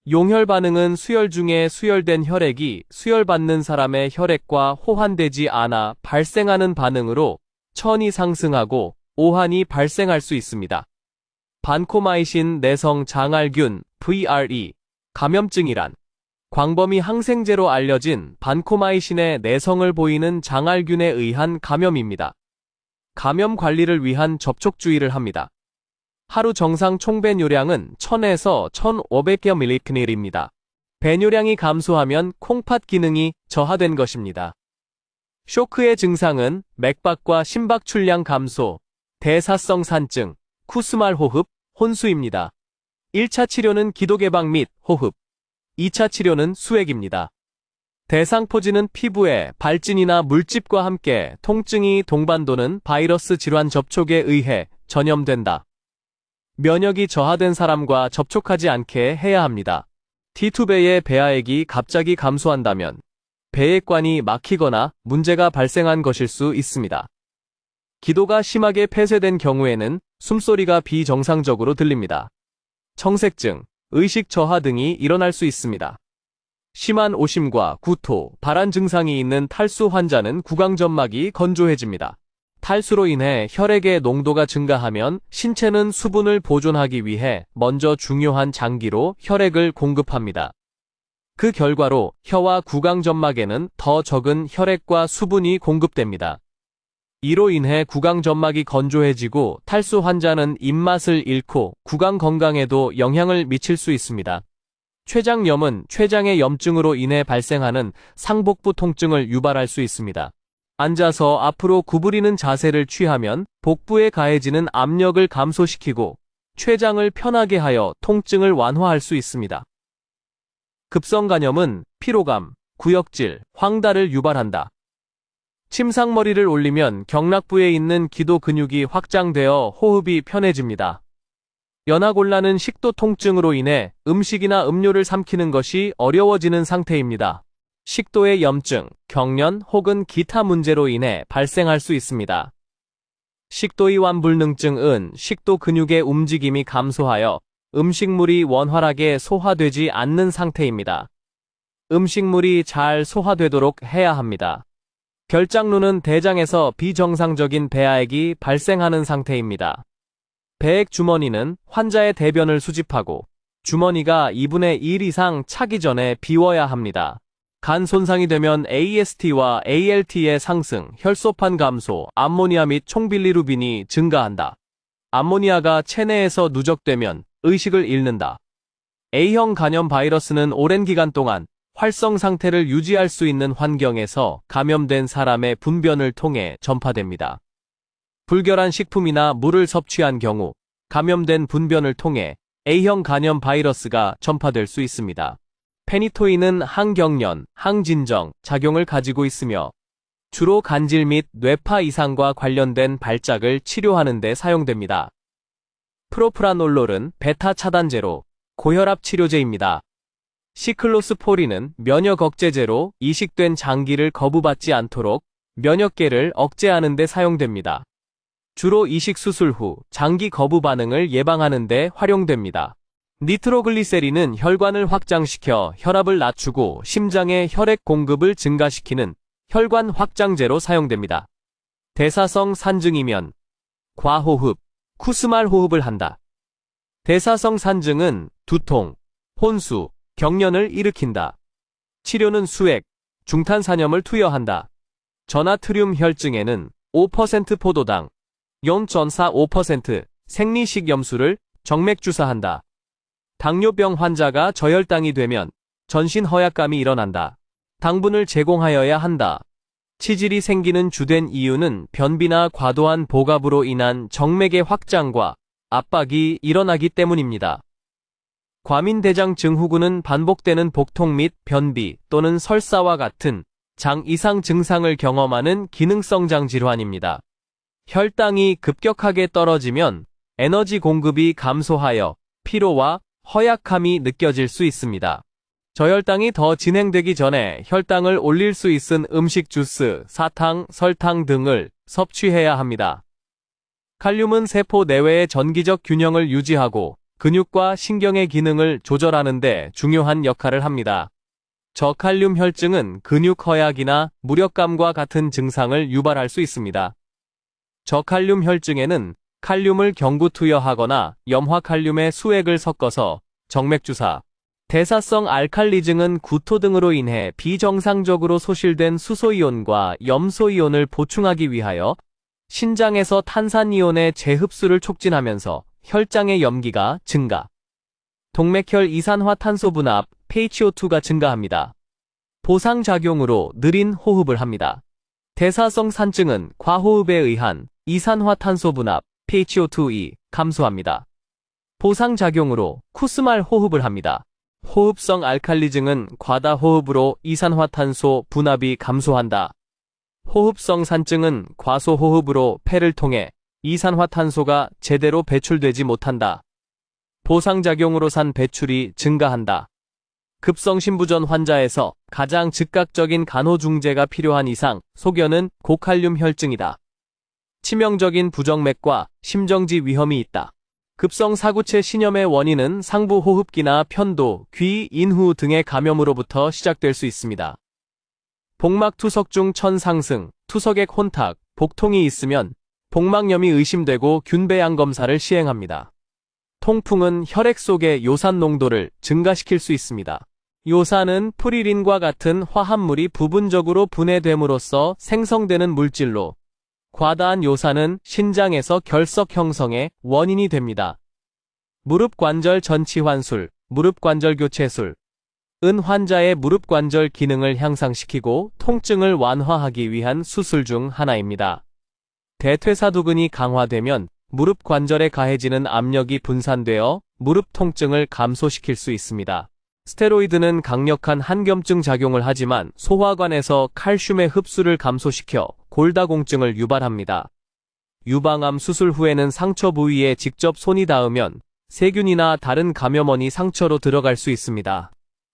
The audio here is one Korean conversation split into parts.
용혈 반응은 수혈 중에 수혈된 혈액이 수혈받는 사람의 혈액과 호환되지 않아 발생하는 반응으로 천이 상승하고 오한이 발생할 수 있습니다. 반코마이신 내성 장알균 VRE 감염증이란 광범위 항생제로 알려진 반코마이신의 내성을 보이는 장알균에 의한 감염입니다. 감염 관리를 위한 접촉 주의를 합니다. 하루 정상 총 배뇨량은 1000에서 1500여 ml/ml입니다. 배뇨량이 감소하면 콩팥 기능이 저하된 것입니다. 쇼크의 증상은 맥박과 심박 출량 감소, 대사성 산증, 쿠스말 호흡, 혼수입니다. 1차 치료는 기도 개방 및 호흡, 2차 치료는 수액입니다. 대상포진은 피부에 발진이나 물집과 함께 통증이 동반도는 바이러스 질환 접촉에 의해 전염된다. 면역이 저하된 사람과 접촉하지 않게 해야 합니다. T2배의 배아액이 갑자기 감소한다면 배액관이 막히거나 문제가 발생한 것일 수 있습니다. 기도가 심하게 폐쇄된 경우에는 숨소리가 비정상적으로 들립니다. 청색증, 의식 저하 등이 일어날 수 있습니다. 심한 오심과 구토, 발한 증상이 있는 탈수 환자는 구강점막이 건조해집니다. 탈수로 인해 혈액의 농도가 증가하면 신체는 수분을 보존하기 위해 먼저 중요한 장기로 혈액을 공급합니다. 그 결과로 혀와 구강점막에는 더 적은 혈액과 수분이 공급됩니다. 이로 인해 구강점막이 건조해지고 탈수 환자는 입맛을 잃고 구강 건강에도 영향을 미칠 수 있습니다. 췌장염은 췌장의 염증으로 인해 발생하는 상복부 통증을 유발할 수 있습니다. 앉아서 앞으로 구부리는 자세를 취하면 복부에 가해지는 압력을 감소시키고 췌장을 편하게 하여 통증을 완화할 수 있습니다. 급성간염은 피로감, 구역질, 황달을 유발한다. 침상머리를 올리면 경락부에 있는 기도 근육이 확장되어 호흡이 편해집니다. 연하곤란은 식도 통증으로 인해 음식이나 음료를 삼키는 것이 어려워지는 상태입니다. 식도의 염증, 경련 혹은 기타 문제로 인해 발생할 수 있습니다. 식도이완불능증은 식도 근육의 움직임이 감소하여 음식물이 원활하게 소화되지 않는 상태입니다. 음식물이 잘 소화되도록 해야 합니다. 결장루는 대장에서 비정상적인 배아액이 발생하는 상태입니다. 배액 주머니는 환자의 대변을 수집하고 주머니가 2분의 1 이상 차기 전에 비워야 합니다. 간 손상이 되면 AST와 ALT의 상승, 혈소판 감소, 암모니아 및 총빌리루빈이 증가한다. 암모니아가 체내에서 누적되면 의식을 잃는다. A형 간염 바이러스는 오랜 기간 동안 활성 상태를 유지할 수 있는 환경에서 감염된 사람의 분변을 통해 전파됩니다. 불결한 식품이나 물을 섭취한 경우 감염된 분변을 통해 A형 간염 바이러스가 전파될 수 있습니다. 페니토인은 항경련, 항진정 작용을 가지고 있으며 주로 간질 및 뇌파 이상과 관련된 발작을 치료하는 데 사용됩니다. 프로프라놀롤은 베타 차단제로 고혈압 치료제입니다. 시클로스포린은 면역 억제제로 이식된 장기를 거부받지 않도록 면역계를 억제하는 데 사용됩니다. 주로 이식 수술 후 장기 거부 반응을 예방하는 데 활용됩니다. 니트로글리세린은 혈관을 확장시켜 혈압을 낮추고 심장의 혈액 공급을 증가시키는 혈관 확장제로 사용됩니다. 대사성 산증이면 과호흡, 쿠스말 호흡을 한다. 대사성 산증은 두통, 혼수, 경련을 일으킨다. 치료는 수액, 중탄산염을 투여한다. 전하트륨 혈증에는 5% 포도당, 0.45% 생리식 염수를 정맥 주사한다. 당뇨병 환자가 저혈당이 되면 전신 허약감이 일어난다. 당분을 제공하여야 한다. 치질이 생기는 주된 이유는 변비나 과도한 복압으로 인한 정맥의 확장과 압박이 일어나기 때문입니다. 과민대장 증후군은 반복되는 복통 및 변비 또는 설사와 같은 장 이상 증상을 경험하는 기능성장 질환입니다. 혈당이 급격하게 떨어지면 에너지 공급이 감소하여 피로와 허약함이 느껴질 수 있습니다. 저혈당이 더 진행되기 전에 혈당을 올릴 수 있는 음식, 주스, 사탕, 설탕 등을 섭취해야 합니다. 칼륨은 세포 내외의 전기적 균형을 유지하고 근육과 신경의 기능을 조절하는 데 중요한 역할을 합니다. 저칼륨 혈증은 근육 허약이나 무력감과 같은 증상을 유발할 수 있습니다. 저칼륨 혈증에는 칼륨을 경구 투여하거나 염화칼륨의 수액을 섞어서 정맥주사, 대사성 알칼리증은 구토 등으로 인해 비정상적으로 소실된 수소이온과 염소이온을 보충하기 위하여 신장에서 탄산이온의 재흡수를 촉진하면서 혈장의 염기가 증가, 동맥혈 이산화탄소 분압, PaCO2가 증가합니다. 보상작용으로 느린 호흡을 합니다. 대사성 산증은 과호흡에 의한 이산화탄소 분압, PaCO2이 감소합니다. 보상작용으로 쿠스말 호흡을 합니다. 호흡성 알칼리증은 과다호흡으로 이산화탄소 분압이 감소한다. 호흡성 산증은 과소호흡으로 폐를 통해 이산화탄소가 제대로 배출되지 못한다. 보상작용으로 산 배출이 증가한다. 급성심부전 환자에서 가장 즉각적인 간호중재가 필요한 이상 소견은 고칼륨 혈증이다. 치명적인 부정맥과 심정지 위험이 있다. 급성 사구체 신염의 원인은 상부 호흡기나 편도, 귀, 인후 등의 감염으로부터 시작될 수 있습니다. 복막 투석 중 천 상승, 투석액 혼탁, 복통이 있으면 복막염이 의심되고 균배양 검사를 시행합니다. 통풍은 혈액 속의 요산 농도를 증가시킬 수 있습니다. 요산은 프리린과 같은 화합물이 부분적으로 분해됨으로써 생성되는 물질로 과다한 요산은 신장에서 결석 형성의 원인이 됩니다. 무릎 관절 전치환술, 무릎 관절 교체술 은 환자의 무릎 관절 기능을 향상시키고 통증을 완화하기 위한 수술 중 하나입니다. 대퇴사두근이 강화되면 무릎 관절에 가해지는 압력이 분산되어 무릎 통증을 감소시킬 수 있습니다. 스테로이드는 강력한 항염증 작용을 하지만 소화관에서 칼슘의 흡수를 감소시켜 골다공증을 유발합니다. 유방암 수술 후에는 상처 부위에 직접 손이 닿으면 세균이나 다른 감염원이 상처로 들어갈 수 있습니다.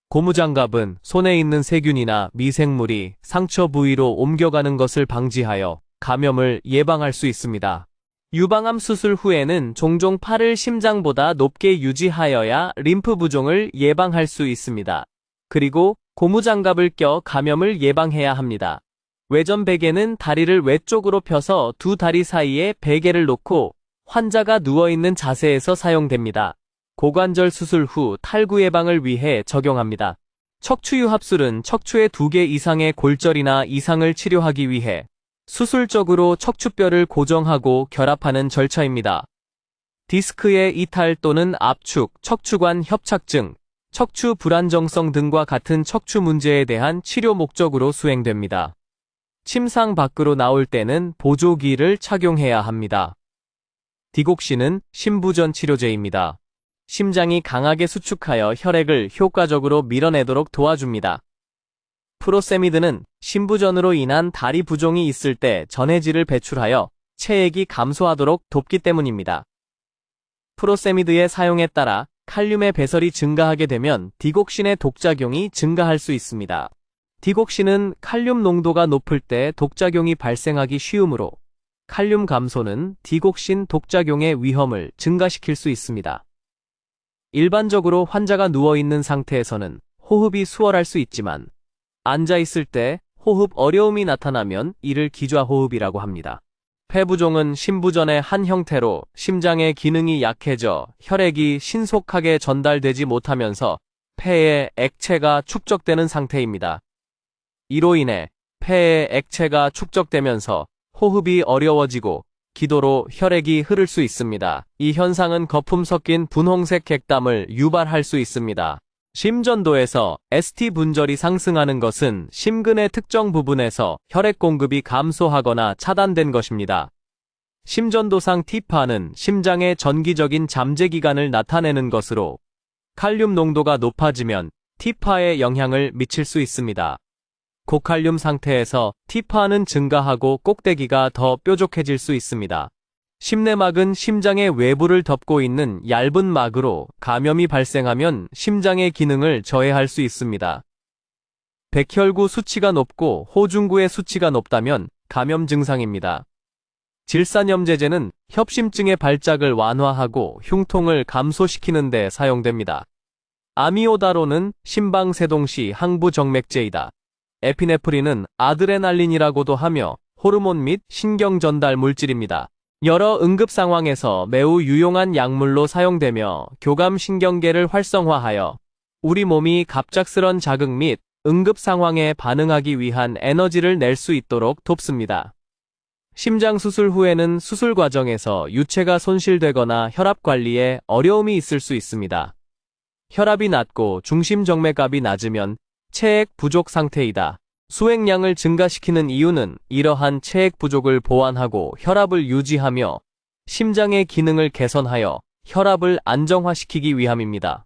고무장갑은 손에 있는 세균이나 미생물이 상처 부위로 옮겨가는 것을 방지하여 감염을 예방할 수 있습니다. 유방암 수술 후에는 종종 팔을 심장보다 높게 유지하여야 림프 부종을 예방할 수 있습니다. 그리고 고무장갑을 껴 감염을 예방해야 합니다. 외전 베개는 다리를 외쪽으로 펴서 두 다리 사이에 베개를 놓고 환자가 누워있는 자세에서 사용됩니다. 고관절 수술 후 탈구 예방을 위해 적용합니다. 척추유합술은 척추의 2개 이상의 골절이나 이상을 치료하기 위해 수술적으로 척추뼈를 고정하고 결합하는 절차입니다. 디스크의 이탈 또는 압축, 척추관 협착증, 척추 불안정성 등과 같은 척추 문제에 대한 치료 목적으로 수행됩니다. 침상 밖으로 나올 때는 보조기를 착용해야 합니다. 디곡신은 심부전 치료제입니다. 심장이 강하게 수축하여 혈액을 효과적으로 밀어내도록 도와줍니다. 프로세미드는 심부전으로 인한 다리 부종이 있을 때 전해질을 배출하여 체액이 감소하도록 돕기 때문입니다. 프로세미드의 사용에 따라 칼륨의 배설이 증가하게 되면 디곡신의 독작용이 증가할 수 있습니다. 디곡신은 칼륨 농도가 높을 때 독작용이 발생하기 쉬우므로 칼륨 감소는 디곡신 독작용의 위험을 증가시킬 수 있습니다. 일반적으로 환자가 누워있는 상태에서는 호흡이 수월할 수 있지만 앉아있을 때 호흡 어려움이 나타나면 이를 기좌호흡이라고 합니다. 폐부종은 심부전의 한 형태로 심장의 기능이 약해져 혈액이 신속하게 전달되지 못하면서 폐에 액체가 축적되는 상태입니다. 이로 인해 폐에 액체가 축적되면서 호흡이 어려워지고 기도로 혈액이 흐를 수 있습니다. 이 현상은 거품 섞인 분홍색 객담을 유발할 수 있습니다. 심전도에서 ST 분절이 상승하는 것은 심근의 특정 부분에서 혈액 공급이 감소하거나 차단된 것입니다. 심전도상 T파는 심장의 전기적인 잠재 기간을 나타내는 것으로 칼륨 농도가 높아지면 T파에 영향을 미칠 수 있습니다. 고칼륨 상태에서 T파는 증가하고 꼭대기가 더 뾰족해질 수 있습니다. 심내막은 심장의 외부를 덮고 있는 얇은 막으로 감염이 발생하면 심장의 기능을 저해할 수 있습니다. 백혈구 수치가 높고 호중구의 수치가 높다면 감염 증상입니다. 질산염제제는 협심증의 발작을 완화하고 흉통을 감소시키는 데 사용됩니다. 아미오다론은 심방세동시 항부정맥제이다. 에피네프린은 아드레날린이라고도 하며 호르몬 및 신경 전달 물질입니다. 여러 응급 상황에서 매우 유용한 약물로 사용되며 교감신경계를 활성화하여 우리 몸이 갑작스런 자극 및 응급 상황에 반응하기 위한 에너지를 낼 수 있도록 돕습니다. 심장 수술 후에는 수술 과정에서 유체가 손실되거나 혈압 관리에 어려움이 있을 수 있습니다. 혈압이 낮고 중심정맥압이 낮으면 체액 부족 상태이다. 수액량을 증가시키는 이유는 이러한 체액 부족을 보완하고 혈압을 유지하며 심장의 기능을 개선하여 혈압을 안정화시키기 위함입니다.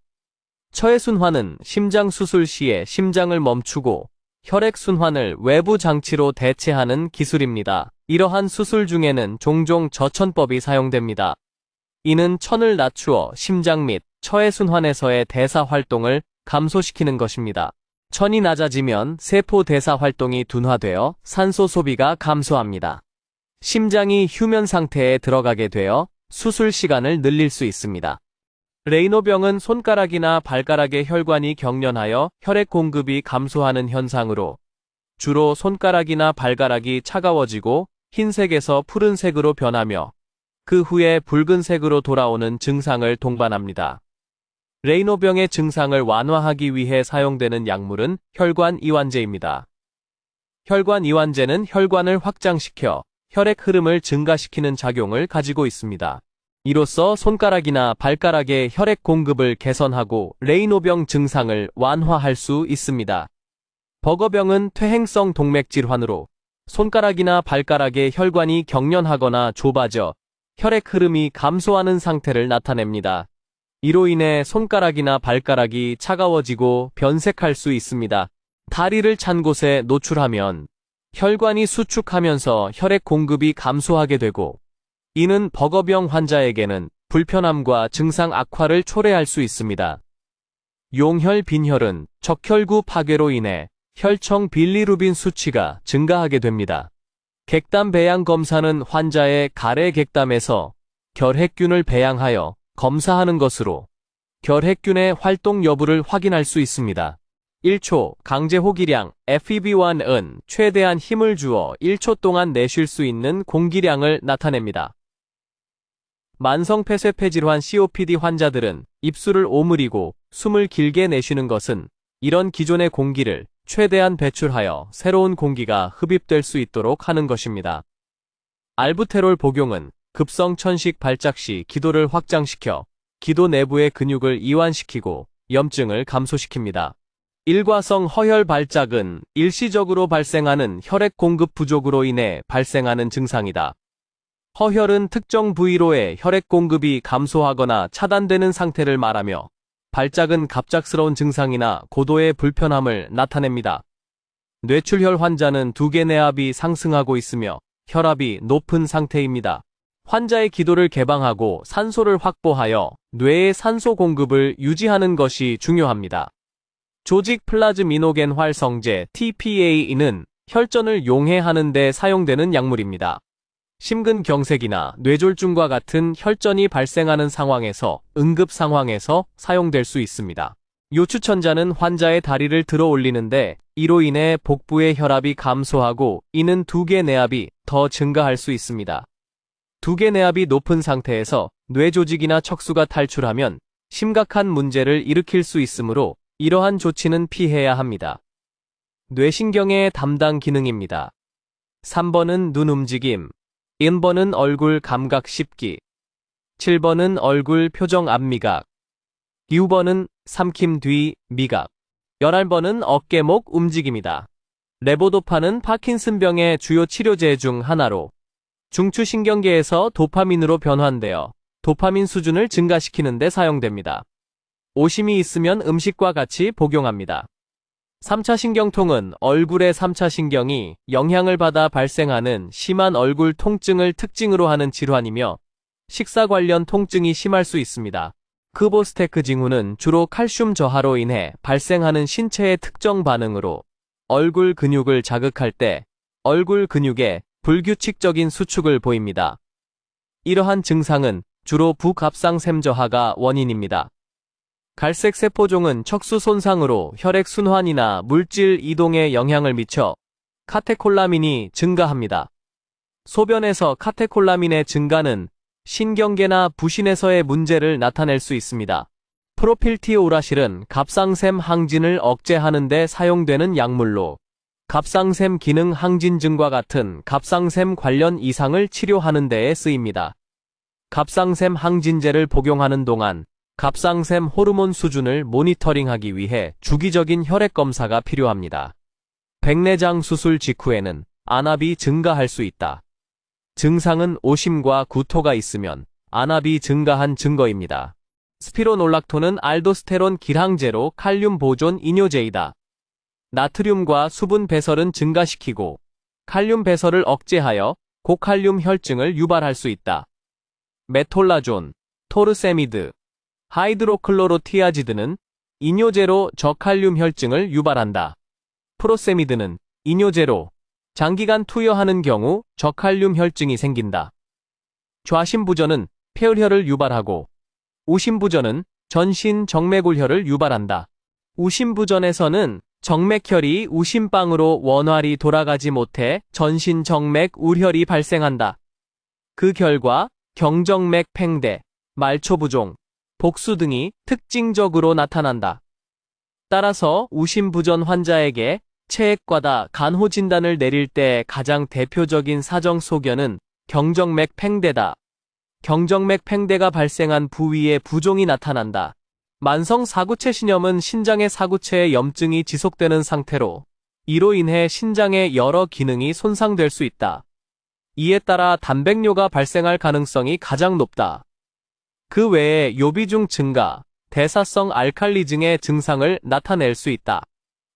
처해순환은 심장 수술 시에 심장을 멈추고 혈액순환을 외부 장치로 대체하는 기술입니다. 이러한 수술 중에는 종종 저천법이 사용됩니다. 이는 천을 낮추어 심장 및 처해순환에서의 대사 활동을 감소시키는 것입니다. 천이 낮아지면 세포 대사 활동이 둔화되어 산소 소비가 감소합니다. 심장이 휴면 상태에 들어가게 되어 수술 시간을 늘릴 수 있습니다. 레이노병은 손가락이나 발가락의 혈관이 경련하여 혈액 공급이 감소하는 현상으로 주로 손가락이나 발가락이 차가워지고 흰색에서 푸른색으로 변하며 그 후에 붉은색으로 돌아오는 증상을 동반합니다. 레이노병의 증상을 완화하기 위해 사용되는 약물은 혈관 이완제입니다. 혈관 이완제는 혈관을 확장시켜 혈액 흐름을 증가시키는 작용을 가지고 있습니다. 이로써 손가락이나 발가락의 혈액 공급을 개선하고 레이노병 증상을 완화할 수 있습니다. 버거병은 퇴행성 동맥 질환으로 손가락이나 발가락의 혈관이 경련하거나 좁아져 혈액 흐름이 감소하는 상태를 나타냅니다. 이로 인해 손가락이나 발가락이 차가워지고 변색할 수 있습니다. 다리를 찬 곳에 노출하면 혈관이 수축하면서 혈액 공급이 감소하게 되고 이는 버거병 환자에게는 불편함과 증상 악화를 초래할 수 있습니다. 용혈 빈혈은 적혈구 파괴로 인해 혈청 빌리루빈 수치가 증가하게 됩니다. 객담 배양 검사는 환자의 가래 객담에서 결핵균을 배양하여 검사하는 것으로 결핵균의 활동 여부를 확인할 수 있습니다. 1초 강제 호기량 FEV1은 최대한 힘을 주어 1초 동안 내쉴 수 있는 공기량을 나타냅니다. 만성 폐쇄폐 질환 COPD 환자들은 입술을 오므리고 숨을 길게 내쉬는 것은 이런 기존의 공기를 최대한 배출하여 새로운 공기가 흡입될 수 있도록 하는 것입니다. 알부테롤 복용은 급성 천식 발작 시 기도를 확장시켜 기도 내부의 근육을 이완시키고 염증을 감소시킵니다. 일과성 허혈 발작은 일시적으로 발생하는 혈액 공급 부족으로 인해 발생하는 증상이다. 허혈은 특정 부위로의 혈액 공급이 감소하거나 차단되는 상태를 말하며 발작은 갑작스러운 증상이나 고도의 불편함을 나타냅니다. 뇌출혈 환자는 두개내압이 상승하고 있으며 혈압이 높은 상태입니다. 환자의 기도를 개방하고 산소를 확보하여 뇌의 산소 공급을 유지하는 것이 중요합니다. 조직 플라즈미노겐 활성제 TPA는 혈전을 용해하는 데 사용되는 약물입니다. 심근경색이나 뇌졸중과 같은 혈전이 발생하는 상황에서 응급 상황에서 사용될 수 있습니다. 요추천자는 환자의 다리를 들어 올리는데 이로 인해 복부의 혈압이 감소하고 이는 두개내압이 더 증가할 수 있습니다. 두개내압이 높은 상태에서 뇌조직이나 척수가 탈출하면 심각한 문제를 일으킬 수 있으므로 이러한 조치는 피해야 합니다. 뇌신경의 담당 기능입니다. 3번은 눈 움직임, 1번은 얼굴 감각 씹기, 7번은 얼굴 표정 앞미각, 6번은 삼킴 뒤 미각, 11번은 어깨목 움직임이다. 레보도파는 파킨슨병의 주요 치료제 중 하나로 중추신경계에서 도파민으로 변환되어 도파민 수준을 증가시키는 데 사용됩니다. 오심이 있으면 음식과 같이 복용합니다. 3차 신경통은 얼굴의 3차 신경이 영향을 받아 발생하는 심한 얼굴 통증을 특징으로 하는 질환이며 식사 관련 통증이 심할 수 있습니다. 크보스테크 징후는 주로 칼슘 저하로 인해 발생하는 신체의 특정 반응으로 얼굴 근육을 자극할 때 얼굴 근육에 불규칙적인 수축을 보입니다. 이러한 증상은 주로 부갑상샘 저하가 원인입니다. 갈색 세포종은 척수 손상으로 혈액 순환이나 물질 이동에 영향을 미쳐 카테콜라민이 증가합니다. 소변에서 카테콜라민의 증가는 신경계나 부신에서의 문제를 나타낼 수 있습니다. 프로필티오라실은 갑상샘 항진을 억제하는 데 사용되는 약물로 갑상샘 기능 항진증과 같은 갑상샘 관련 이상을 치료하는 데에 쓰입니다. 갑상샘 항진제를 복용하는 동안 갑상샘 호르몬 수준을 모니터링하기 위해 주기적인 혈액 검사가 필요합니다. 백내장 수술 직후에는 안압이 증가할 수 있다. 증상은 오심과 구토가 있으면 안압이 증가한 증거입니다. 스피로놀락톤은 알도스테론 기항제로 칼륨 보존 이뇨제이다. 나트륨과 수분 배설은 증가시키고 칼륨 배설을 억제하여 고칼륨 혈증을 유발할 수 있다. 메톨라존, 토르세미드, 하이드로클로로티아지드는 이뇨제로 저칼륨 혈증을 유발한다. 프로세미드는 이뇨제로 장기간 투여하는 경우 저칼륨 혈증이 생긴다. 좌심부전은 폐혈혈을 유발하고 우심부전은 전신 정맥울혈을 유발한다. 우심부전에서는 정맥혈이 우심방으로 원활히 돌아가지 못해 전신 정맥울혈이 발생한다. 그 결과 경정맥 팽대, 말초부종, 복수 등이 특징적으로 나타난다. 따라서 우심부전 환자에게 체액과다 간호 진단을 내릴 때 가장 대표적인 사정 소견은 경정맥 팽대다. 경정맥 팽대가 발생한 부위에 부종이 나타난다. 만성 사구체 신염은 신장의 사구체에 염증이 지속되는 상태로 이로 인해 신장의 여러 기능이 손상될 수 있다. 이에 따라 단백뇨가 발생할 가능성이 가장 높다. 그 외에 요비중 증가, 대사성 알칼리증의 증상을 나타낼 수 있다.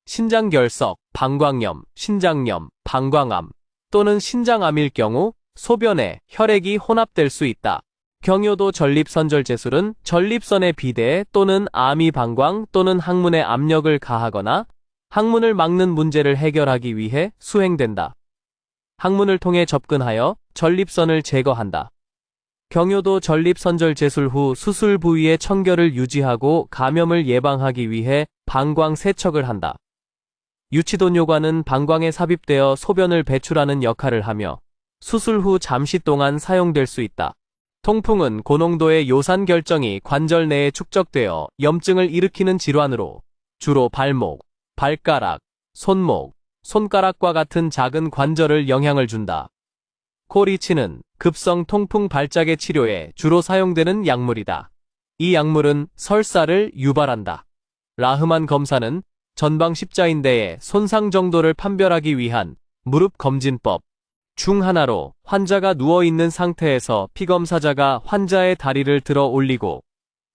신장결석, 방광염, 신장염, 방광암 또는 신장암일 경우 소변에 혈액이 혼합될 수 있다. 경요도 전립선절제술은 전립선의 비대 또는 아미 방광 또는 항문에 압력을 가하거나 항문을 막는 문제를 해결하기 위해 수행된다. 항문을 통해 접근하여 전립선을 제거한다. 경요도 전립선절제술 후 수술 부위의 청결을 유지하고 감염을 예방하기 위해 방광 세척을 한다. 유치돈요관은 방광에 삽입되어 소변을 배출하는 역할을 하며 수술 후 잠시 동안 사용될 수 있다. 통풍은 고농도의 요산 결정이 관절 내에 축적되어 염증을 일으키는 질환으로 주로 발목, 발가락, 손목, 손가락과 같은 작은 관절을 영향을 준다. 코리치는 급성 통풍 발작의 치료에 주로 사용되는 약물이다. 이 약물은 설사를 유발한다. 라흐만 검사는 전방 십자인대의 손상 정도를 판별하기 위한 무릎 검진법 중 하나로 환자가 누워있는 상태에서 피검사자가 환자의 다리를 들어 올리고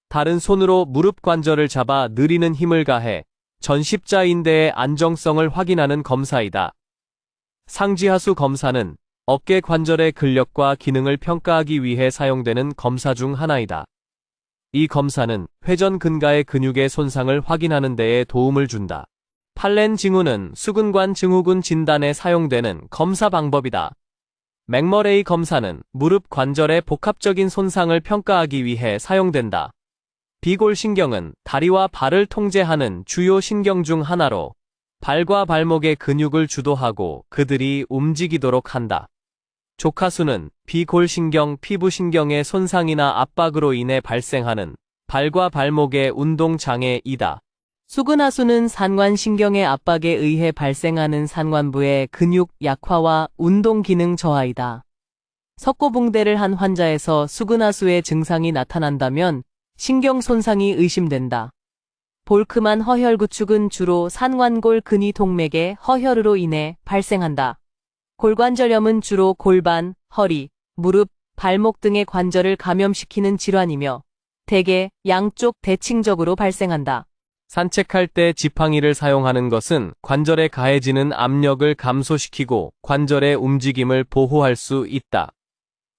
다른 손으로 무릎 관절을 잡아 느리는 힘을 가해 전십자인대의 안정성을 확인하는 검사이다. 상지하수 검사는 어깨 관절의 근력과 기능을 평가하기 위해 사용되는 검사 중 하나이다. 이 검사는 회전 근가의 근육의 손상을 확인하는 데에 도움을 준다. 팔렌 징후는 수근관 증후군 진단에 사용되는 검사 방법이다. 맥머레이 검사는 무릎 관절의 복합적인 손상을 평가하기 위해 사용된다. 비골신경은 다리와 발을 통제하는 주요 신경 중 하나로 발과 발목의 근육을 주도하고 그들이 움직이도록 한다. 족하수는 비골신경, 피부신경의 손상이나 압박으로 인해 발생하는 발과 발목의 운동장애이다. 수근하수는 산관신경의 압박에 의해 발생하는 산관부의 근육 약화와 운동기능 저하이다. 석고붕대를 한 환자에서 수근하수의 증상이 나타난다면 신경 손상이 의심된다. 볼크만 허혈 구축은 주로 산관골 근위 동맥의 허혈으로 인해 발생한다. 골관절염은 주로 골반, 허리, 무릎, 발목 등의 관절을 감염시키는 질환이며 대개 양쪽 대칭적으로 발생한다. 산책할 때 지팡이를 사용하는 것은 관절에 가해지는 압력을 감소시키고 관절의 움직임을 보호할 수 있다.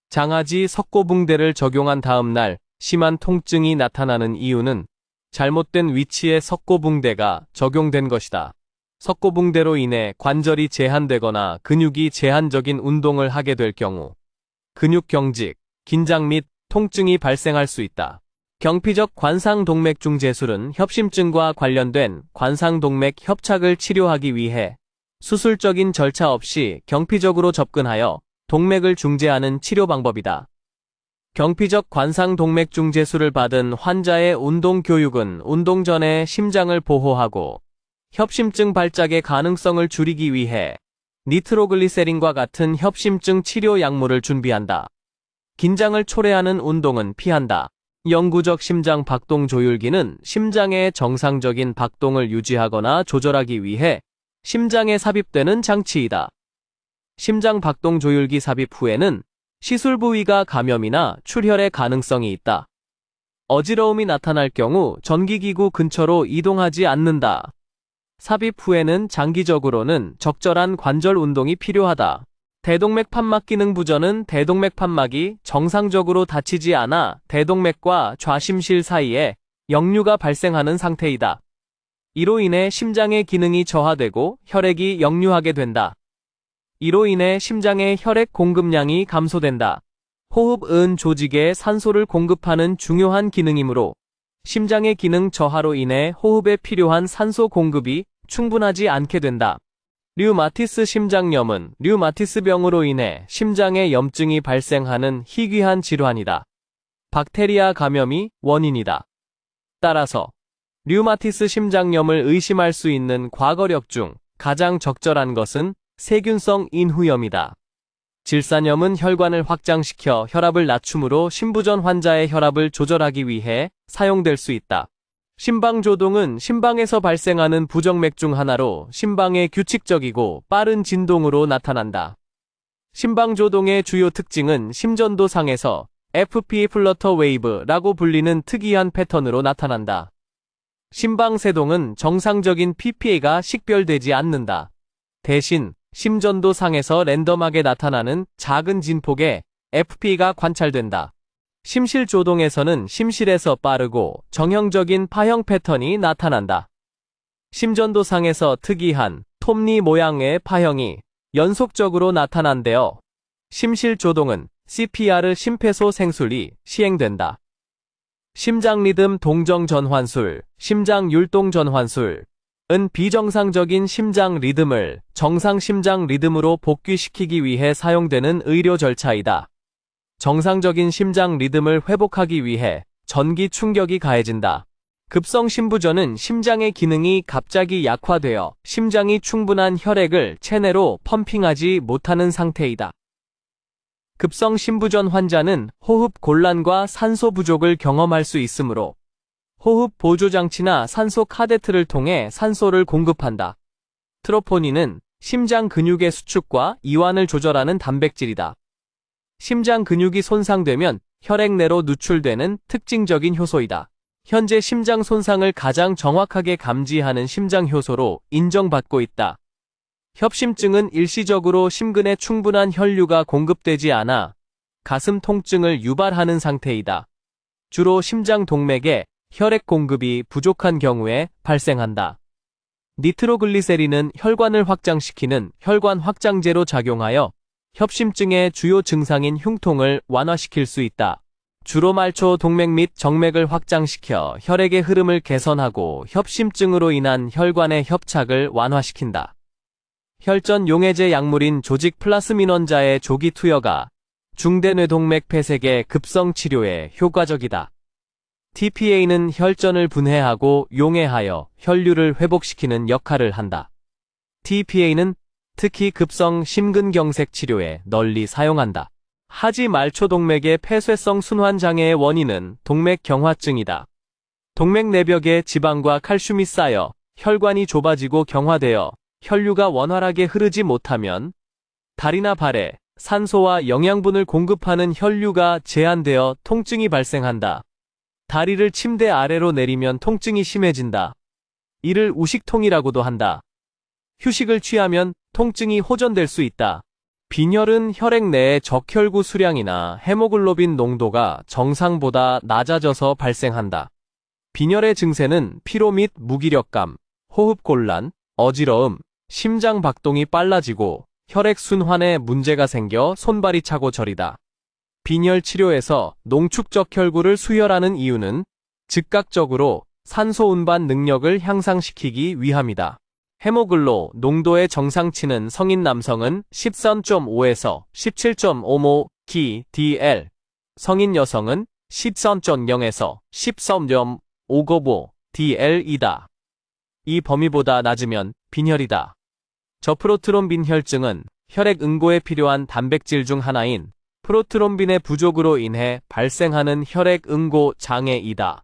장아지 석고붕대를 적용한 다음 날 심한 통증이 나타나는 이유는 잘못된 위치의 석고붕대가 적용된 것이다. 석고붕대로 인해 관절이 제한되거나 근육이 제한적인 운동을 하게 될 경우 근육 경직, 긴장 및 통증이 발생할 수 있다. 경피적 관상동맥중 제술은 협심증과 관련된 관상동맥 협착을 치료하기 위해 수술적인 절차 없이 경피적으로 접근하여 동맥을 중재하는 치료 방법이다. 경피적 관상동맥중 제술을 받은 환자의 운동 교육은 운동 전에 심장을 보호하고 협심증 발작의 가능성을 줄이기 위해 니트로글리세린과 같은 협심증 치료 약물을 준비한다. 긴장을 초래하는 운동은 피한다. 영구적 심장 박동 조율기는 심장의 정상적인 박동을 유지하거나 조절하기 위해 심장에 삽입되는 장치이다. 심장 박동 조율기 삽입 후에는 시술 부위가 감염이나 출혈의 가능성이 있다. 어지러움이 나타날 경우 전기기구 근처로 이동하지 않는다. 삽입 후에는 장기적으로는 적절한 관절 운동이 필요하다. 대동맥 판막 기능 부전은 대동맥 판막이 정상적으로 닫히지 않아 대동맥과 좌심실 사이에 역류가 발생하는 상태이다. 이로 인해 심장의 기능이 저하되고 혈액이 역류하게 된다. 이로 인해 심장의 혈액 공급량이 감소된다. 호흡은 조직에 산소를 공급하는 중요한 기능이므로 심장의 기능 저하로 인해 호흡에 필요한 산소 공급이 충분하지 않게 된다. 류마티스 심장염은 류마티스병으로 인해 심장에 염증이 발생하는 희귀한 질환이다. 박테리아 감염이 원인이다. 따라서 류마티스 심장염을 의심할 수 있는 과거력 중 가장 적절한 것은 세균성 인후염이다. 질산염은 혈관을 확장시켜 혈압을 낮추므로 심부전 환자의 혈압을 조절하기 위해 사용될 수 있다. 심방조동은 심방에서 발생하는 부정맥 중 하나로 심방의 규칙적이고 빠른 진동으로 나타난다. 심방조동의 주요 특징은 심전도상에서 FP 플러터 웨이브라고 불리는 특이한 패턴으로 나타난다. 심방세동은 정상적인 PPA가 식별되지 않는다. 대신 심전도상에서 랜덤하게 나타나는 작은 진폭의 FP가 관찰된다. 심실조동에서는 심실에서 빠르고 정형적인 파형 패턴이 나타난다. 심전도상에서 특이한 톱니 모양의 파형이 연속적으로 나타난대요. 심실조동은 CPR 심폐소 생술이 시행된다. 심장리듬 동정전환술, 심장율동전환술은 비정상적인 심장 리듬을 정상 심장 리듬으로 복귀시키기 위해 사용되는 의료 절차이다. 정상적인 심장 리듬을 회복하기 위해 전기 충격이 가해진다. 급성 심부전은 심장의 기능이 갑자기 약화되어 심장이 충분한 혈액을 체내로 펌핑하지 못하는 상태이다. 급성 심부전 환자는 호흡 곤란과 산소 부족을 경험할 수 있으므로 호흡 보조장치나 산소 카테트를 통해 산소를 공급한다. 트로포닌은 심장 근육의 수축과 이완을 조절하는 단백질이다. 심장 근육이 손상되면 혈액 내로 누출되는 특징적인 효소이다. 현재 심장 손상을 가장 정확하게 감지하는 심장 효소로 인정받고 있다. 협심증은 일시적으로 심근에 충분한 혈류가 공급되지 않아 가슴 통증을 유발하는 상태이다. 주로 심장 동맥에 혈액 공급이 부족한 경우에 발생한다. 니트로글리세린은 혈관을 확장시키는 혈관 확장제로 작용하여 협심증의 주요 증상인 흉통을 완화시킬 수 있다. 주로 말초 동맥 및 정맥을 확장시켜 혈액의 흐름을 개선하고 협심증으로 인한 혈관의 협착을 완화시킨다. 혈전 용해제 약물인 조직 플라스민원자의 조기 투여가 중대뇌동맥 폐색의 급성 치료에 효과적이다. TPA는 혈전을 분해하고 용해하여 혈류를 회복시키는 역할을 한다. TPA는 특히 급성 심근경색 치료에 널리 사용한다. 하지 말초 동맥의 폐쇄성 순환 장애의 원인은 동맥 경화증이다. 동맥 내벽에 지방과 칼슘이 쌓여 혈관이 좁아지고 경화되어 혈류가 원활하게 흐르지 못하면 다리나 발에 산소와 영양분을 공급하는 혈류가 제한되어 통증이 발생한다. 다리를 침대 아래로 내리면 통증이 심해진다. 이를 우식통이라고도 한다. 휴식을 취하면 통증이 호전될 수 있다. 빈혈은 혈액 내의 적혈구 수량이나 헤모글로빈 농도가 정상보다 낮아져서 발생한다. 빈혈의 증세는 피로 및 무기력감, 호흡곤란, 어지러움, 심장 박동이 빨라지고 혈액순환에 문제가 생겨 손발이 차고 저리다. 빈혈 치료에서 농축적 혈구를 수혈하는 이유는 즉각적으로 산소 운반 능력을 향상시키기 위함이다. 헤모글로 농도의 정상치는 성인 남성은 13.5에서 17.5 kDL, 성인 여성은 13.0에서 13.5 DL이다. 이 범위보다 낮으면 빈혈이다. 저프로트롬빈 혈증은 혈액 응고에 필요한 단백질 중 하나인 프로트롬빈의 부족으로 인해 발생하는 혈액 응고 장애이다.